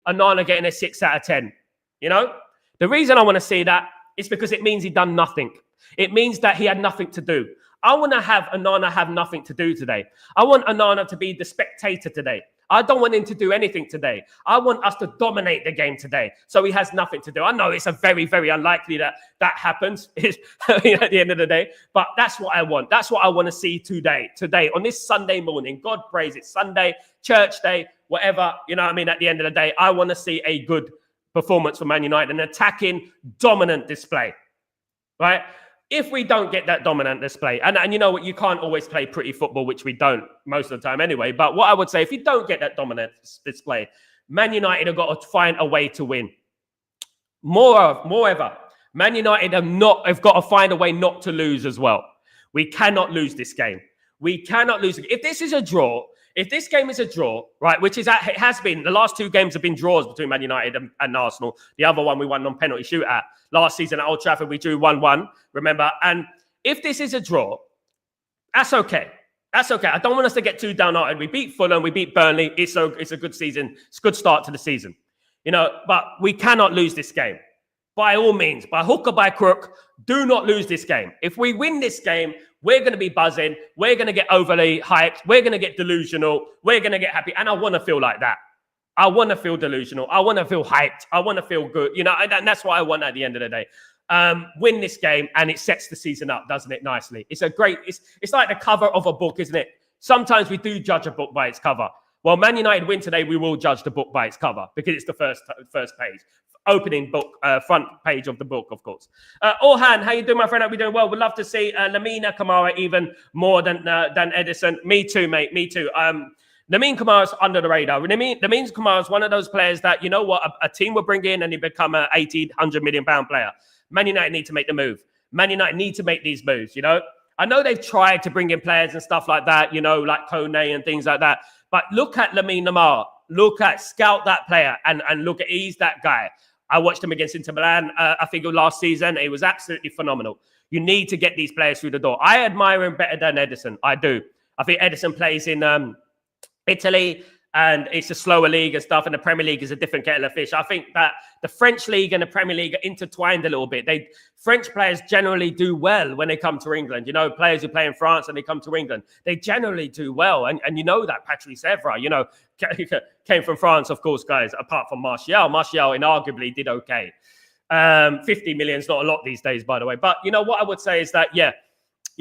Speaker 1: Onana getting a 6 out of 10. The reason I want to see that is because it means he done nothing. It means that he had nothing to do. I want to have Onana have nothing to do today. I want Onana to be the spectator today. I don't want him to do anything today. I want us to dominate the game today. So he has nothing to do. I know it's a very, very unlikely that happens at the end of the day. But that's what I want. That's what I want to see today, on this Sunday morning. God praise it. Sunday, church day, whatever. At the end of the day, I want to see a good performance for Man United, an attacking, dominant display. Right? If we don't get that dominant display, and you know what, you can't always play pretty football, which we don't most of the time anyway. But what I would say, if you don't get that dominant display, Man United have got to find a way to win. Moreover, Man United have got to find a way not to lose as well. We cannot lose this game. We cannot lose. If this is a draw, if this game is a draw, right, which it has been, the last 2 games have been draws between Man United and Arsenal. The other one we won on penalty shootout. Last season at Old Trafford, we drew 1-1, remember? And if this is a draw, that's okay. That's okay. I don't want us to get too downhearted. We beat Fulham, we beat Burnley. It's a good season. It's a good start to the season. But we cannot lose this game. By all means, by hook or by crook, do not lose this game. If we win this game, we're going to be buzzing. We're going to get overly hyped. We're going to get delusional. We're going to get happy. And I want to feel like that. I want to feel delusional. I want to feel hyped. I want to feel good. And that's what I want at the end of the day. Win this game, and it sets the season up, doesn't it, nicely? It's like the cover of a book, isn't it? Sometimes we do judge a book by its cover. Well, Man United win today, we will judge the book by its cover because it's the first page. Opening book, front page of the book, of course. Orhan, how you doing, my friend? Hope you're doing well. We'd love to see Lamina Kamara even more than Edison. Me too, mate. Me too. Lamine Kamara's under the radar. Lamine Kamara's one of those players that, a team will bring in and he become an 80, 100 million pound player. Man United need to make the move. Man United need to make these moves, I know they've tried to bring in players and stuff like that, like Kone and things like that. But look at Lamine Kamara. Scout that player and look at, he's that guy. I watched him against Inter Milan, I think last season. It was absolutely phenomenal. You need to get these players through the door. I admire him better than Edison. I do. I think Edison plays in Italy, and it's a slower league and stuff, and the Premier League is a different kettle of fish. I think that the French league and the Premier League are intertwined a little bit. French players generally do well when they come to England. Players who play in France and they come to England, they generally do well. And that Patrice Evra, came from France, of course, guys, apart from Martial. Martial inarguably did okay. 50 million is not a lot these days, by the way. But what I would say is that,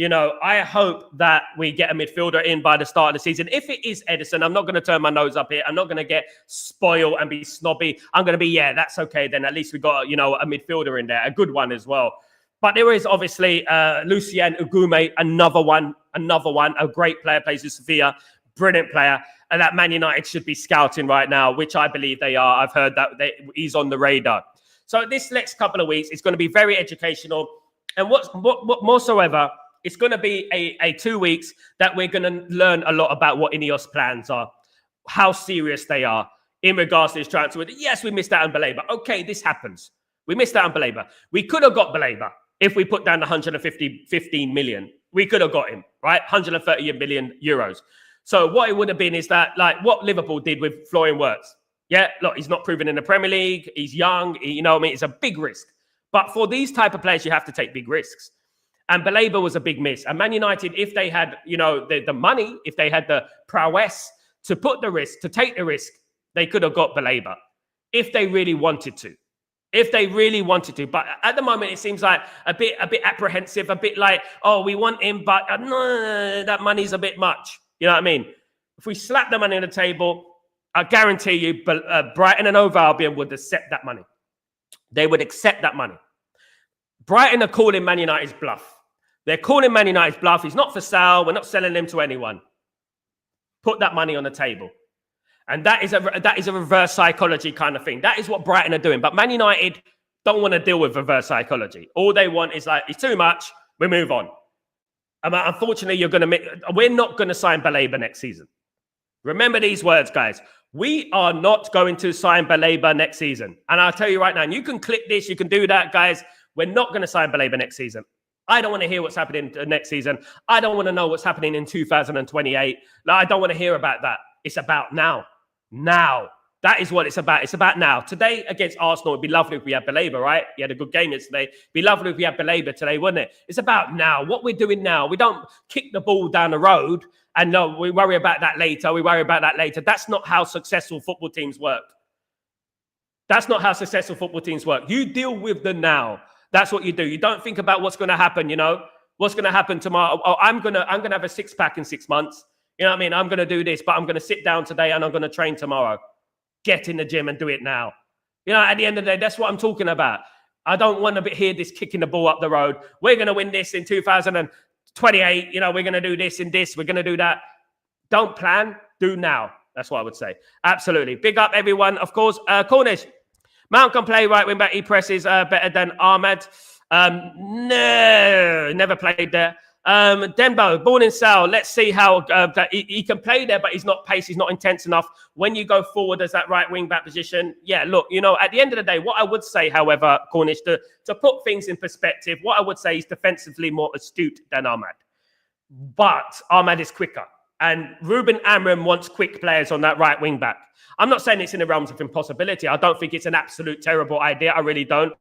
Speaker 1: You know, I hope that we get a midfielder in by the start of the season. If it is Edison, I'm not going to turn my nose up here. I'm not going to get spoiled and be snobby. I'm going to be, yeah, that's okay. Then at least we got, you know, a midfielder in there, a good one as well. But there is obviously Lucien Ugume, another one, a great player, plays with Sevilla, brilliant player. And that Man United should be scouting right now, which I believe they are. I've heard that he's on the radar. So this next couple of weeks is going to be very educational. And what more so ever, it's going to be a 2 weeks that we're going to learn a lot about what Ineos plans are, how serious they are in regards to this transfer. Yes, we missed out on Baleba. Okay, this happens. We missed out on Baleba. We could have got Baleba if we put down the 15 million. We could have got him, right? 130 million euros. So what it would have been is that, like what Liverpool did with Florian Wirtz. Yeah, look, he's not proven in the Premier League. He's young. You know what I mean? It's a big risk. But for these type of players, you have to take big risks. And Baleba was a big miss. And Man United, if they had, you know, the money, if they had the prowess to put the risk, to take the risk, they could have got Baleba if they really wanted to. If they really wanted to. But at the moment, it seems like a bit apprehensive, a bit like, oh, we want him, but no, that money's a bit much. You know what I mean? If we slap the money on the table, I guarantee you, Brighton and Hove Albion would accept that money. They would accept that money. Brighton are calling Man United's bluff. They're calling Man United's bluff. He's not for sale. We're not selling him to anyone. Put that money on the table. And that is a reverse psychology kind of thing. That is what Brighton are doing. But Man United don't want to deal with reverse psychology. All they want is like, it's too much. We move on. Unfortunately, we're not going to sign Baleba next season. Remember these words, guys. We are not going to sign Baleba next season. And I'll tell you right now, and you can click this, you can do that, guys. We're not going to sign Baleba next season. I don't want to hear what's happening next season. I don't want to know what's happening in 2028. I don't want to hear about that. It's about now. Now. That is what it's about. It's about now. Today against Arsenal, it'd be lovely if we had Baleba, right? He had a good game yesterday. It'd be lovely if we had Baleba today, wouldn't it? It's about now. What we're doing now. We don't kick the ball down the road and no, we worry about that later. We worry about that later. That's not how successful football teams work. That's not how successful football teams work. You deal with the now. That's what you do. You don't think about what's going to happen, you know? What's going to happen tomorrow? Oh, I'm gonna have a six-pack in 6 months. You know what I mean? I'm going to do this, but I'm going to sit down today and I'm going to train tomorrow. Get in the gym and do it now. You know, at the end of the day, that's what I'm talking about. I don't want to hear this kicking the ball up the road. We're going to win this in 2028. You know, we're going to do this and this. We're going to do that. Don't plan. Do now. That's what I would say. Absolutely. Big up, everyone. Of course, Cornish. Mount can play right wing back. He presses better than Ahmed. No, never played there. Denbo, born in Sal. Let's see how he can play there, but he's not pace. He's not intense enough. When you go forward as that right wing back position, yeah, look, you know, at the end of the day, what I would say, however, Cornish, to put things in perspective, what I would say is defensively more astute than Ahmad. But Ahmad is quicker. And Ruben Amorim wants quick players on that right wing back. I'm not saying it's in the realms of impossibility. I don't think it's an absolute terrible idea. I really don't.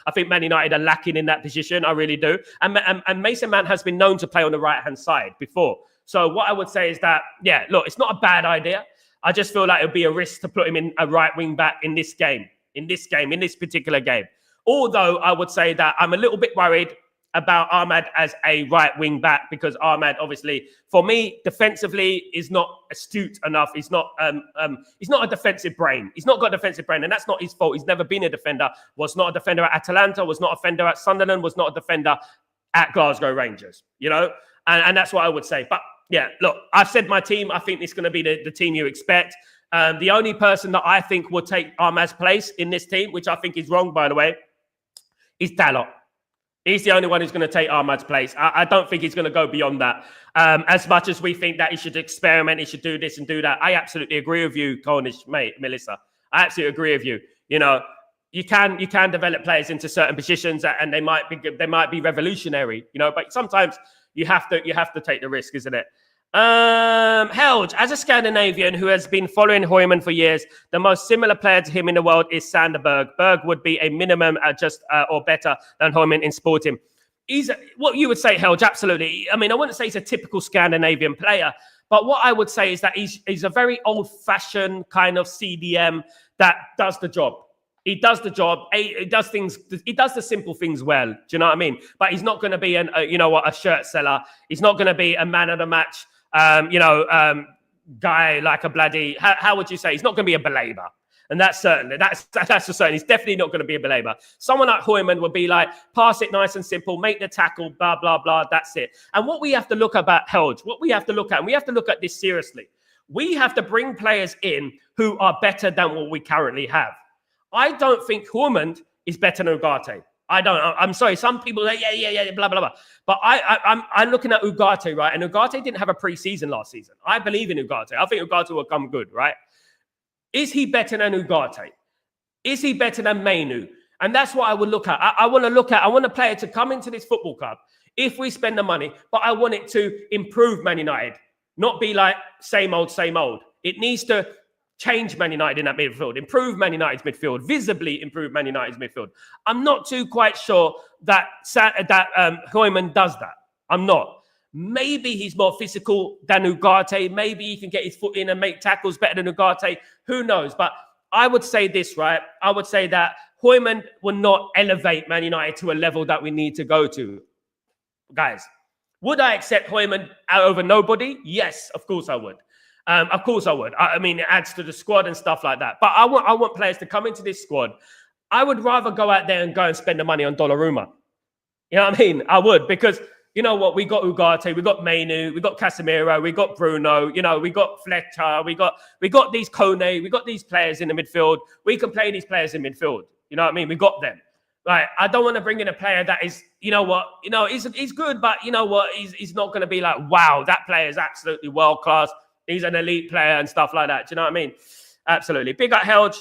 Speaker 1: I think Man United are lacking in that position. I really do. And Mason Mount has been known to play on the right-hand side before. So what I would say is that, yeah, look, it's not a bad idea. I just feel like it would be a risk to put him in a right wing back in this particular game. Although I would say that I'm a little bit worried about Ahmad as a right wing back because Ahmad, obviously, for me, defensively is not astute enough. He's not a defensive brain. He's not got a defensive brain, and that's not his fault. He's never been a defender. Was not a defender at Atalanta. Was not a defender at Sunderland. Was not a defender at Glasgow Rangers. You know, and that's what I would say. But yeah, look, I've said my team. I think it's going to be the team you expect. The only person that I think will take Ahmad's place in this team, which I think is wrong, by the way, is Dalot. He's the only one who's going to take Ahmad's place. I don't think he's going to go beyond that. As much as we think that he should experiment, he should do this and do that. I absolutely agree with you, Cornish, mate, Melissa. I absolutely agree with you. You know, you can develop players into certain positions and they might be revolutionary, you know, but sometimes you have to take the risk, isn't it? Helge, as a Scandinavian who has been following Hoyman for years, the most similar player to him in the world is Sander Berg. Berg would be a minimum or better than Hoyman in sporting. He's what you would say, Helge, absolutely. I mean, I wouldn't say he's a typical Scandinavian player, but what I would say is that he's a very old-fashioned kind of CDM that does the job. He does the job. He does things. He does the simple things well. Do you know what I mean? But he's not going to be a shirt seller. He's not going to be a man of the match. Guy like a bloody. How would you say? He's not going to be a belabour. And that's certainly, that's for certain. He's definitely not going to be a belabour. Someone like Hooyman would be like, pass it nice and simple, make the tackle, blah, blah, blah. That's it. And what we have to look about Helge, what we have to look at, and we have to look at this seriously. We have to bring players in who are better than what we currently have. I don't think Hooyman is better than Ugarte. I don't. I'm sorry. Some people say, yeah, blah, blah, blah. But I'm looking at Ugarte, right? And Ugarte didn't have a pre-season last season. I believe in Ugarte. I think Ugarte will come good, right? Is he better than Ugarte? Is he better than Mainu? And that's what I would look at. I want a player to come into this football club if we spend the money, but I want it to improve Man United, not be like same old, same old. It needs to change Man United in that midfield, improve Man United's midfield, visibly improve Man United's midfield. I'm not too quite sure that Hooyman does that. I'm not. Maybe he's more physical than Ugarte. Maybe he can get his foot in and make tackles better than Ugarte. Who knows? But I would say this, right? I would say that Hooyman will not elevate Man United to a level that we need to go to. Guys, would I accept Hooyman over nobody? Yes, of course I would. Of course I would. I mean, it adds to the squad and stuff like that. But I want players to come into this squad. I would rather go out there and go and spend the money on Donnarumma. You know what I mean? I would, because you know what? We got Ugarte, we got Mainu, we got Casemiro, we got Bruno, we got Fletcher, we got these Kone, we got these players in the midfield. We can play these players in midfield. You know what I mean? We got them. Right. I don't want to bring in a player that is, he's good, but you know what? He's not going to be like, wow, that player is absolutely world class. He's an elite player and stuff like that. Do you know what I mean? Absolutely. Big up Helge.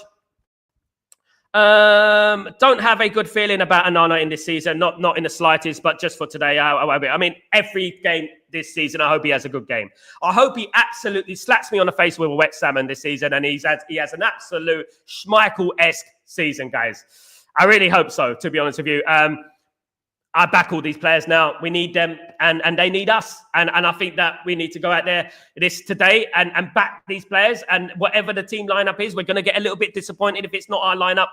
Speaker 1: Don't have a good feeling about Onana in this season. Not in the slightest, but just for today. I mean, every game this season, I hope he has a good game. I hope he absolutely slaps me on the face with a wet salmon this season, and he has an absolute Schmeichel-esque season, guys. I really hope so, to be honest with you. I back all these players now. We need them and they need us. And I think that we need to go out there today and back these players. And whatever the team lineup is, we're going to get a little bit disappointed if it's not our lineup,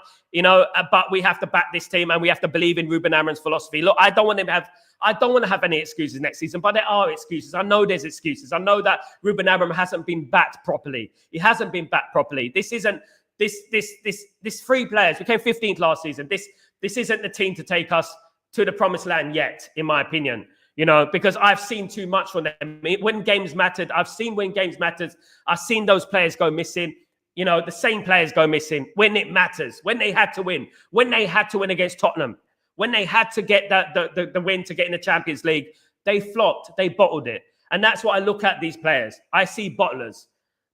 Speaker 1: but we have to back this team and we have to believe in Ruben Amorim's philosophy. Look, I don't want to have any excuses next season, but there are excuses. I know there's excuses. I know that Ruben Amorim hasn't been backed properly. He hasn't been backed properly. This isn't this three players. We came 15th last season. This isn't the team to take us to the promised land yet, in my opinion, because I've seen too much from them. When games mattered, I've seen those players go missing. The same players go missing when it matters, when they had to win against Tottenham, when they had to get the win to get in the Champions League, they flopped, they bottled it. And that's what I look at these players. I see bottlers.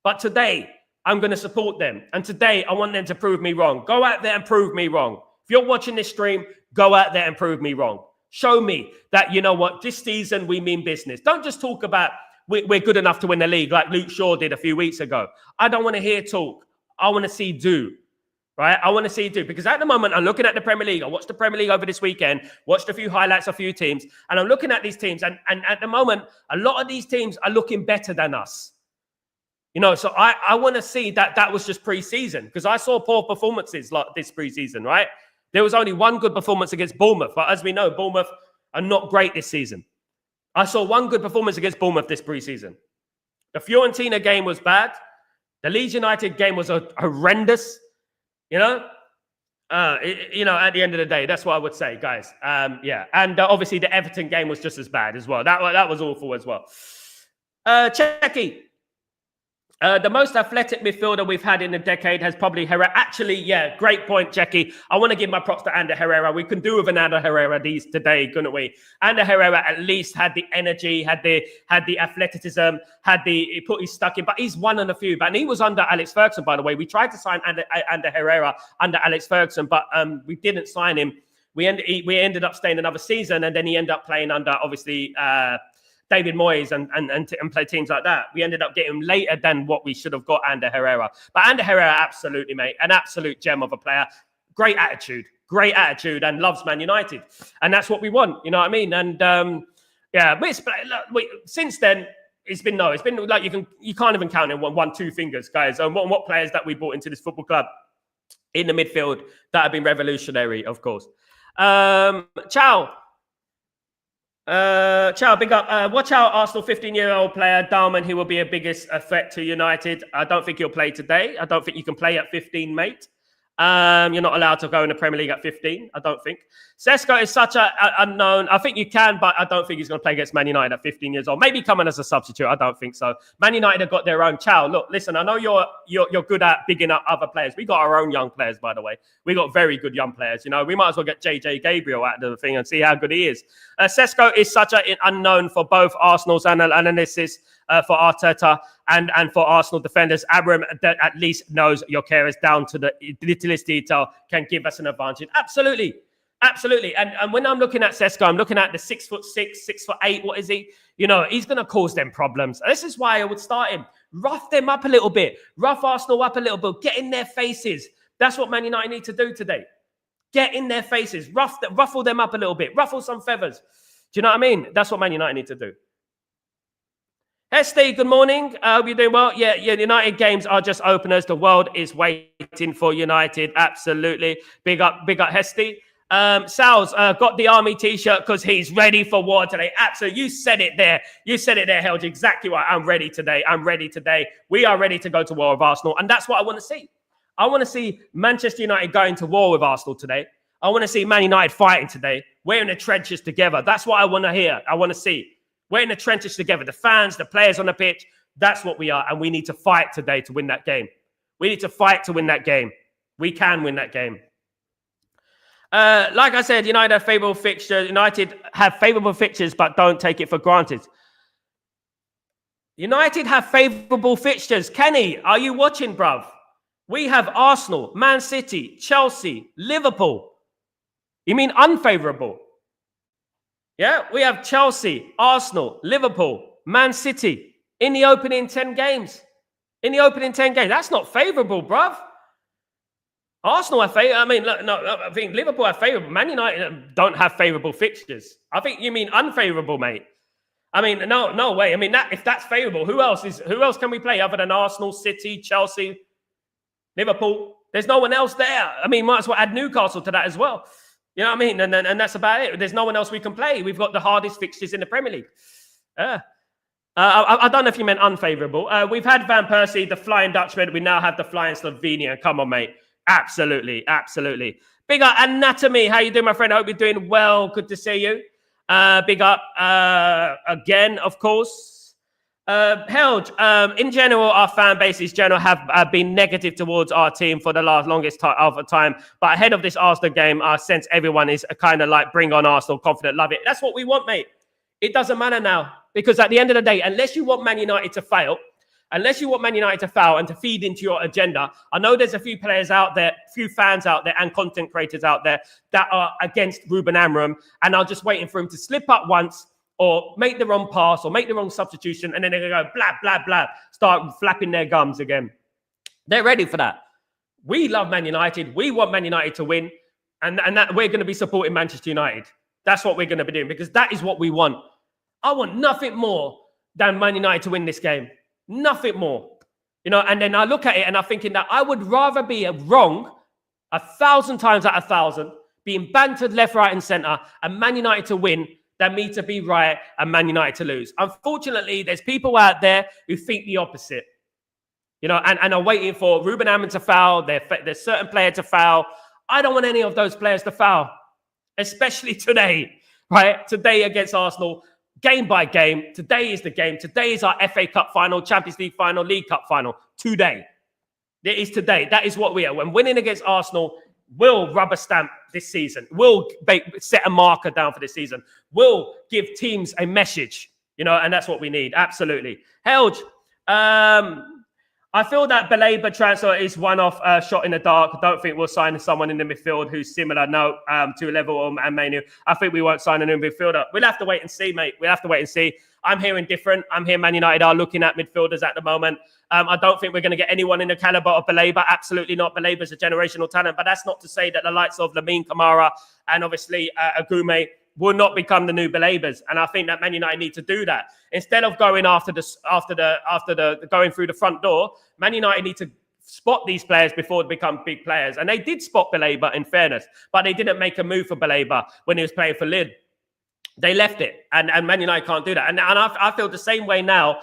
Speaker 1: But today, I'm going to support them. And today, I want them to prove me wrong. Go out there and prove me wrong. If you're watching this stream, go out there and prove me wrong. Show me that, this season we mean business. Don't just talk about we're good enough to win the league like Luke Shaw did a few weeks ago. I don't want to hear talk. I want to see do, right? I want to see do, because at the moment I'm looking at the Premier League. I watched the Premier League over this weekend, watched a few highlights of a few teams, and I'm looking at these teams. And at the moment, a lot of these teams are looking better than us. So I want to see that was just pre-season, because I saw poor performances like this pre-season, right? There was only one good performance against Bournemouth. But as we know, Bournemouth are not great this season. I saw one good performance against Bournemouth this preseason. The Fiorentina game was bad. The Leeds United game was horrendous. At the end of the day, that's what I would say, guys. And obviously the Everton game was just as bad as well. That was awful as well. Checky. The most athletic midfielder we've had in a decade has probably Herrera. Actually, yeah, great point, Jackie. I want to give my props to Ander Herrera. We can do with an Ander Herrera today, couldn't we? Ander Herrera at least had the energy, had the athleticism, he put his stuck in, but he's one of a few. And he was under Alex Ferguson, by the way. We tried to sign Ander Herrera under Alex Ferguson, but we didn't sign him. We ended up staying another season, and then he ended up playing under, obviously, David Moyes and play teams like that. We ended up getting him later than what we should have got Ander Herrera. But Ander Herrera, absolutely, mate, an absolute gem of a player. Great attitude, and loves Man United. And that's what we want, you know what I mean? And since then, it's been like you can't even count in one, two fingers, guys. And what players that we brought into this football club. in the midfield. That have been revolutionary, of course. Ciao. Ciao, big up. Watch out, Arsenal 15-year-old player, Dalman. He will be a biggest threat to United. I don't think he'll play today. I don't think you can play at 15, mate. You're not allowed to go in the Premier League at 15, I don't think. Sesko is such an unknown. I think you can, but I don't think he's going to play against Man United at 15 years old. Maybe coming as a substitute. I don't think so. Man United have got their own. Ciao. Look, listen, I know you're good at bigging up other players. We got our own young players, by the way. We got very good young players. You know, we might as well get JJ Gabriel out of the thing and see how good he is. Sesko is such an unknown for both Arsenal's analysis for Arteta and for Arsenal defenders. Abraham at least knows your care is down to the littlest detail, can give us an advantage. Absolutely. Absolutely. And when I'm looking at Sesko, I'm looking at the 6'6", 6'8". What is he? You know, he's going to cause them problems. This is why I would start him. Rough them up a little bit. Rough Arsenal up a little bit. Get in their faces. That's what Man United need to do today. Get in their faces. Ruffle them up a little bit. Ruffle some feathers. Do you know what I mean? That's what Man United need to do. Hey, Steve, good morning. Hope you're doing well. Yeah, United games are just openers. The world is waiting for United. Absolutely. Big up, Hesty. Sal's got the army t-shirt because he's ready for war today. Absolutely. You said it there. Helge. Exactly right. I'm ready today. We are ready to go to war with Arsenal. And that's what I want to see. I want to see Manchester United going to war with Arsenal today. I want to see Man United fighting today. We're in the trenches together. That's what I want to hear. I want to see. We're in the trenches together. The fans, the players on the pitch. That's what we are. And we need to fight today to win that game. We need to fight to win that game. We can win that game. Like I said, United have favourable fixtures. United have favourable fixtures, but don't take it for granted. United have favourable fixtures. Kenny, are you watching, bruv? We have Arsenal, Man City, Chelsea, Liverpool. You mean unfavourable? Yeah, we have Chelsea, Arsenal, Liverpool, Man City in the opening 10 games. That's not favourable, bruv. Arsenal have favourable. I mean, I think Liverpool have favourable. Man United don't have favourable fixtures. I think you mean unfavourable, mate. I mean, no way. I mean, if that's favourable, who else can we play other than Arsenal, City, Chelsea, Liverpool? There's no one else there. I mean, might as well add Newcastle to that as well. You know what I mean? And that's about it. There's no one else we can play. We've got the hardest fixtures in the Premier League. I don't know if you meant unfavourable. We've had Van Persie, the Flying Dutchman. We now have the Flying Slovenian. Come on, mate. Absolutely. Big up, Anatomy. How you doing, my friend? I hope you're doing well. Good to see you. Big up again, of course. Held, in general, our fan bases have been negative towards our team for the longest time. But ahead of this Arsenal game, I sense everyone is kind of like, bring on Arsenal, confident, love it. That's what we want, mate. It doesn't matter now. Because at the end of the day, unless you want Man United to fail, unless you want Man United to foul and to feed into your agenda, I know there's a few players out there, few fans out there and content creators out there that are against Ruben Amorim and are just waiting for him to slip up once or make the wrong pass or make the wrong substitution and then they're going to go blah, blah, blah, start flapping their gums again. They're ready for that. We love Man United. We want Man United to win and that we're going to be supporting Manchester United. That's what we're going to be doing because that is what we want. I want nothing more than Man United to win this game. Nothing more, and then I look at it and I'm thinking that I would rather be wrong 1,000 times out of 1,000, being bantered left, right, and centre, and Man United to win than me to be right and Man United to lose. Unfortunately, there's people out there who think the opposite, and are waiting for Ruben Amorim to foul. There's certain player to foul. I don't want any of those players to foul, especially today, right? Today against Arsenal. Game by game. Today is the game. Today is our FA Cup final, Champions League final, League Cup final. Today. It is today. That is what we are. When winning against Arsenal, we'll rubber stamp this season. We'll set a marker down for this season. We'll give teams a message, and that's what we need. Absolutely. Helge, I feel that Baleba transfer is one-off shot in the dark. I don't think we'll sign someone in the midfield who's similar to level and Manu. I think we won't sign a new midfielder. We'll have to wait and see, mate. We'll have to wait and see. I'm hearing different. I'm hearing Man United are looking at midfielders at the moment. I don't think we're going to get anyone in the caliber of Baleba. Absolutely not. Baleba's a generational talent, but that's not to say that the likes of Lamine Kamara and obviously Agume will not become the new Balebas. And I think that Man United need to do that. Instead of going after the going through the front door, Man United need to spot these players before they become big players. And they did spot Baleba, in fairness, but they didn't make a move for Baleba when he was playing for Lille. They left it, and Man United can't do that. And I feel the same way now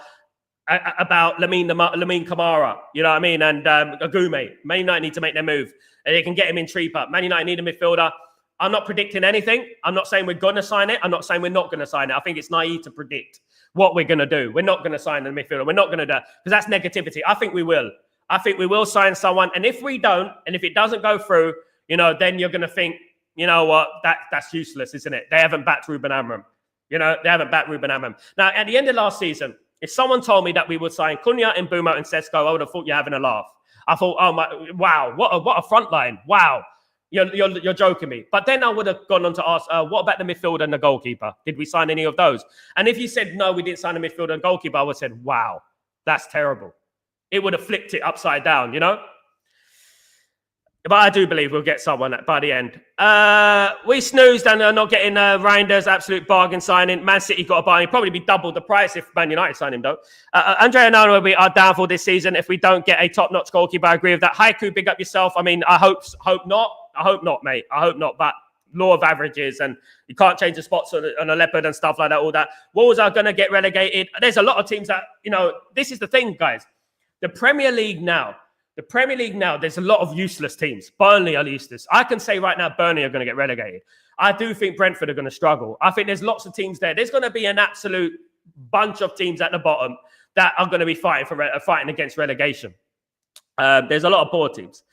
Speaker 1: about Lamine Kamara, you know what I mean, and Agume. Man United need to make their move, and they can get him in cheaper. Man United need a midfielder. I'm not predicting anything. I'm not saying we're going to sign it. I'm not saying we're not going to sign it. I think it's naive to predict what we're going to do. We're not going to sign the midfielder. We're not going to do that because that's negativity. I think we will. I think we will sign someone, and if we don't, and if it doesn't go through, you know, then you're going to think, you know what, that's useless, isn't it? They haven't backed Ruben Amorim. You know, they haven't backed Ruben Amorim. Now, at the end of last season, if someone told me that we would sign Cunha, Mbeumo, and Sesko, I would have thought you're having a laugh. I thought, oh my, wow, what a front line. Wow, you're joking me. But then I would have gone on to ask, what about the midfielder and the goalkeeper? Did we sign any of those? And if you said, no, we didn't sign a midfielder and goalkeeper, I would have said, wow, that's terrible. It would have flipped it upside down, you know? But I do believe we'll get someone by the end. We snoozed and are not getting Reinders, absolute bargain signing. Man City got a buy. He'd probably be double the price if Man United signed him, though. Andre Onana will be our downfall this season if we don't get a top-notch goalkeeper. I agree with that. Haiku, big up yourself. I mean, I hope not. I hope not, mate. I hope not. But law of averages, and you can't change the spots on a leopard and stuff like that, all that. Wolves are going to get relegated. There's a lot of teams that, you know, this is the thing, guys. The Premier League now, there's a lot of useless teams. Burnley are useless. I can say right now, Burnley are going to get relegated. I do think Brentford are going to struggle. I think there's lots of teams there. There's going to be an absolute bunch of teams at the bottom that are going to be fighting against relegation. There's a lot of poor teams.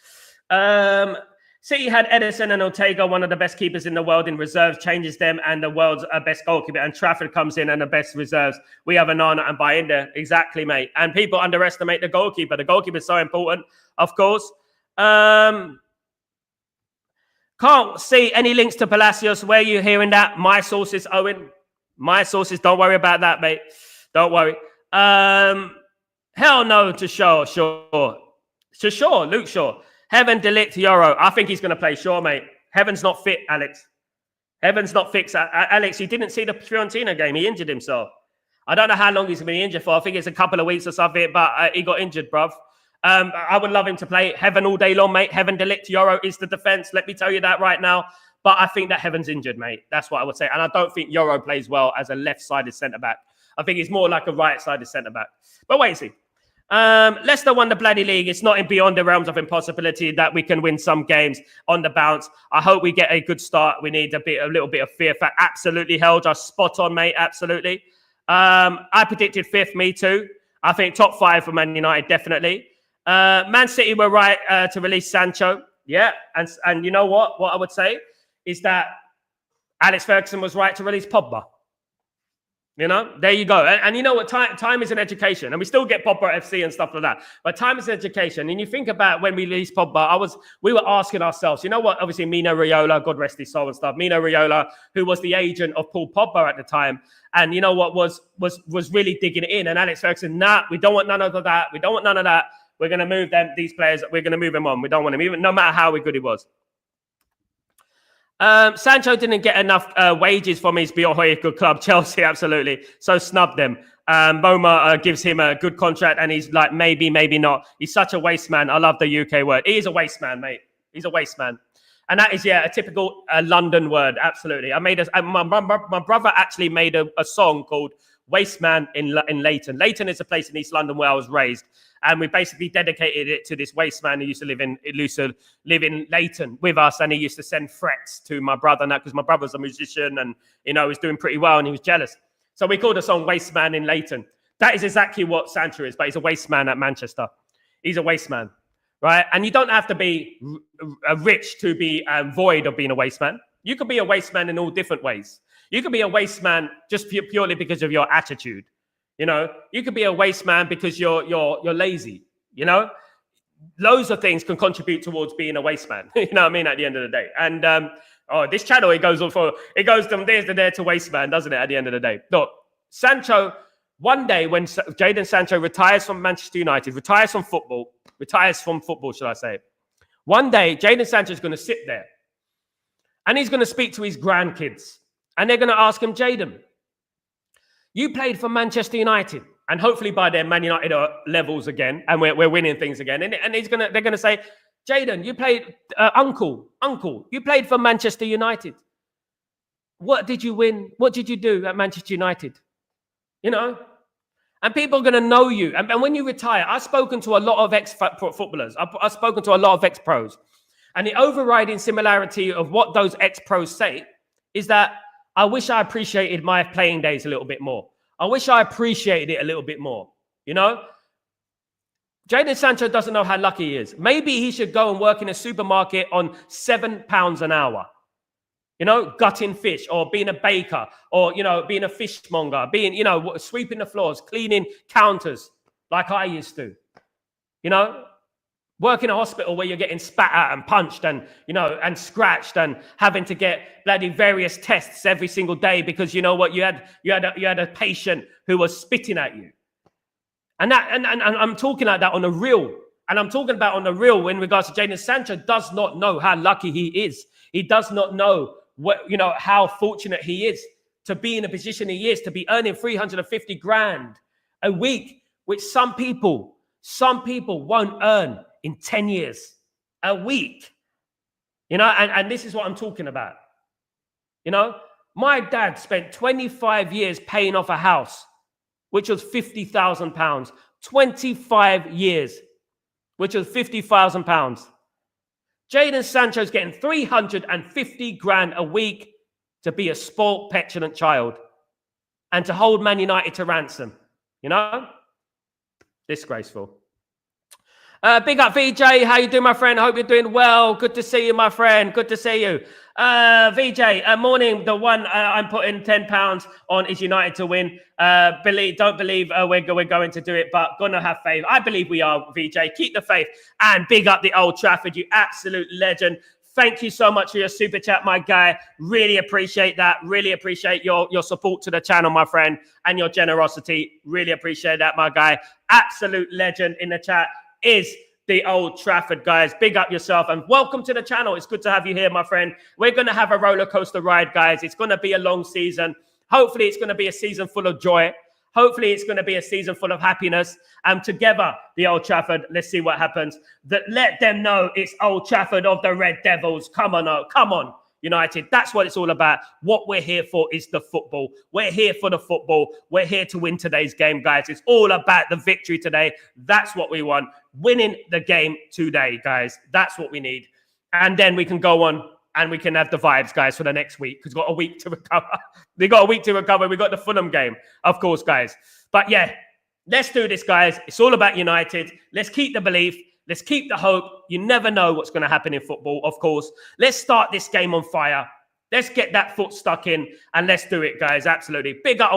Speaker 1: City had Edison and Ortega, one of the best keepers in the world, in reserves, changes them, and the world's best goalkeeper. And Trafford comes in and the best reserves. We have Onana and Bayinda. Exactly, mate. And people underestimate the goalkeeper. The goalkeeper is so important, of course. Can't see any links to Palacios. Where are you hearing that? My sources, Owen. My sources. Don't worry about that, mate. Don't worry. Hell no to Shaw. Sure. To Shaw, Luke Shaw. Heaven, Delict, Euro. I think he's going to play Shaw, mate. Heaven's not fit, Alex. Heaven's not fixed. Alex, you didn't see the Fiorentina game. He injured himself. I don't know how long he's been injured for. I think it's a couple of weeks or something, but he got injured, bruv. I would love him to play Heaven all day long, mate. Heaven, Delict, Euro is the defense. Let me tell you that right now. But I think that Heaven's injured, mate. That's what I would say. And I don't think Euro plays well as a left-sided centre-back. I think he's more like a right-sided centre-back. But wait and see. Leicester won the bloody league. It's not beyond the realms of impossibility that we can win some games on the bounce. I hope we get a good start. We need a little bit of fear. Absolutely held us spot on, mate. Absolutely. I predicted 5th, me too. I think top 5 for Man United, definitely. Man City were right to release Sancho. Yeah. And you know what? What I would say is that Alex Ferguson was right to release Pogba. You know, there you go. And you know what? Time is an education. And we still get Pogba FC and stuff like that. But time is an education. And you think about when we released Pogba, we were asking ourselves, you know what? Obviously, Mino Raiola, God rest his soul and stuff. Mino Raiola, who was the agent of Paul Pogba at the time. And you know what was really digging it in. And Alex Ferguson, we don't want none of that. We don't want none of that. We're going to move these players. We're going to move him on. We don't want him, even no matter how good he was. Sancho didn't get enough wages from his beyond good club, Chelsea, absolutely. So snubbed them. Moma gives him a good contract, and he's like, maybe not. He's such a waste man. I love the UK word. He is a waste man, mate. He's a waste man. And that is, a typical London word, absolutely. My brother actually made a song called Waste Man in Leighton. Leighton is a place in East London where I was raised. And we basically dedicated it to this waste man who used to live in Leighton with us. And he used to send threats to my brother and that, because my brother's a musician and, you know, was doing pretty well and he was jealous. So we called the song Waste Man in Leighton. That is exactly what Sancho is, but he's a waste man at Manchester. He's a waste man, right? And you don't have to be rich to be void of being a waste man. You could be a waste man in all different ways. You could be a waste man just purely because of your attitude. You know, you could be a waste man because you're lazy. You know, loads of things can contribute towards being a waste man. You know what I mean? At the end of the day, and this channel it goes from there to there to waste man, doesn't it? At the end of the day, look, Sancho. One day when Jadon Sancho retires from Manchester United, retires from football, should I say? One day, Jadon Sancho is going to sit there, and he's going to speak to his grandkids, and they're going to ask him, Jadon, you played for Manchester United. And hopefully by then, Man United are levels again, and we're winning things again. And they're gonna say, Jayden, you played, uncle, you played for Manchester United. What did you win? What did you do at Manchester United? You know, and people are going to know you. And when you retire, I've spoken to a lot of ex-footballers. I've spoken to a lot of ex-pros. And the overriding similarity of what those ex-pros say is that I wish I appreciated my playing days a little bit more. I wish I appreciated it a little bit more. You know, Jadon Sancho doesn't know how lucky he is. Maybe he should go and work in a supermarket on £7 an hour. You know, gutting fish, or being a baker, or, you know, being a fishmonger, being, you know, sweeping the floors, cleaning counters like I used to. You know, work in a hospital where you're getting spat at and punched and, you know, and scratched and having to get bloody various tests every single day because, you know what, you had a patient who was spitting at you. And I'm talking like that on the real. And I'm talking about on the real in regards to Jadon Sancho does not know how lucky he is. He does not know what, you know, how fortunate he is to be in a position he is, to be earning 350 grand a week, which some people won't earn in 10 years a week. You know, and this is what I'm talking about. You know, my dad spent 25 years paying off a house, which was £50,000. 25 years, which was £50,000. Jadon Sancho's getting 350 grand a week to be a spoilt, petulant child and to hold Man United to ransom. You know? Disgraceful. Big up, VJ. How you doing, my friend? Hope you're doing well. Good to see you, my friend. Good to see you. VJ, morning. The one I'm putting £10 on is United to win. Don't believe we're going to do it, but gonna have faith. I believe we are, VJ. Keep the faith. And big up the Old Trafford, you absolute legend. Thank you so much for your super chat, my guy. Really appreciate that. Really appreciate your support to the channel, my friend, and your generosity. Really appreciate that, my guy. Absolute legend in the chat is the Old Trafford, guys. Big up yourself and welcome to the channel. It's good to have you here, my friend. We're going to have a roller coaster ride, guys. It's going to be a long season. Hopefully, it's going to be a season full of joy. Hopefully, it's going to be a season full of happiness. And together, the Old Trafford, let's see what happens. Let them know it's Old Trafford of the Red Devils. Come on, come on, United. That's what it's all about. What we're here for is the football. We're here for the football. We're here to win today's game, guys. It's all about the victory today. That's what we want. Winning the game today, guys. That's what we need. And then we can go on and we can have the vibes, guys, for the next week. Because we've got a week to recover. We've got a week to recover. We've got the Fulham game, of course, guys. But yeah, let's do this, guys. It's all about United. Let's keep the belief. Let's keep the hope. You never know what's going to happen in football, of course. Let's start this game on fire. Let's get that foot stuck in and let's do it, guys. Absolutely. Big up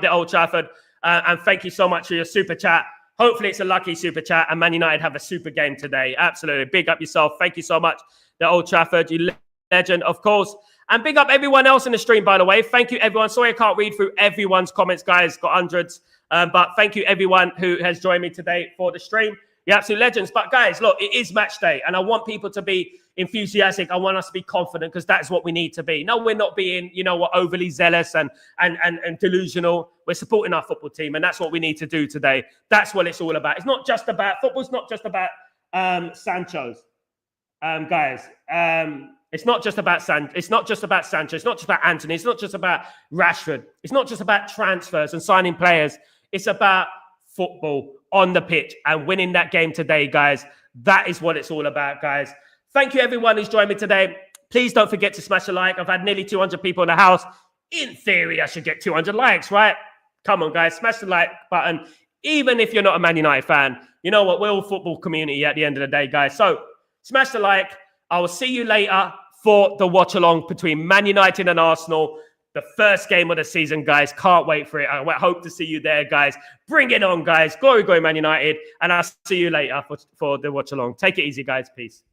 Speaker 1: the Old Trafford. And thank you so much for your super chat. Hopefully it's a lucky super chat and Man United have a super game today. Absolutely. Big up yourself. Thank you so much. The Old Trafford, you legend, of course. And big up everyone else in the stream, by the way. Thank you, everyone. Sorry I can't read through everyone's comments, guys. Got hundreds. But thank you, everyone who has joined me today for the stream. You're absolute legends. But guys, look, it is match day and I want people to be enthusiastic. I want us to be confident because that's what we need to be. No, we're not being, you know, overly zealous and delusional. We're supporting our football team and that's what we need to do today. That's what it's all about. It's not just about, football's not just about Sancho's. Guys, it's not just about it's not just about Sancho. It's not just about Anthony. It's not just about Rashford. It's not just about transfers and signing players. It's about football on the pitch and winning that game today, guys. That is what it's all about, guys. Thank you, everyone who's joined me today. Please don't forget to smash a like. I've had nearly 200 people in the house. In theory, I should get 200 likes, right? Come on, guys. Smash the like button. Even if you're not a Man United fan, you know what? We're all football community at the end of the day, guys. So smash the like. I will see you later for the watch along between Man United and Arsenal. The first game of the season, guys. Can't wait for it. I hope to see you there, guys. Bring it on, guys. Glory, Man United. And I'll see you later for the watch along. Take it easy, guys. Peace.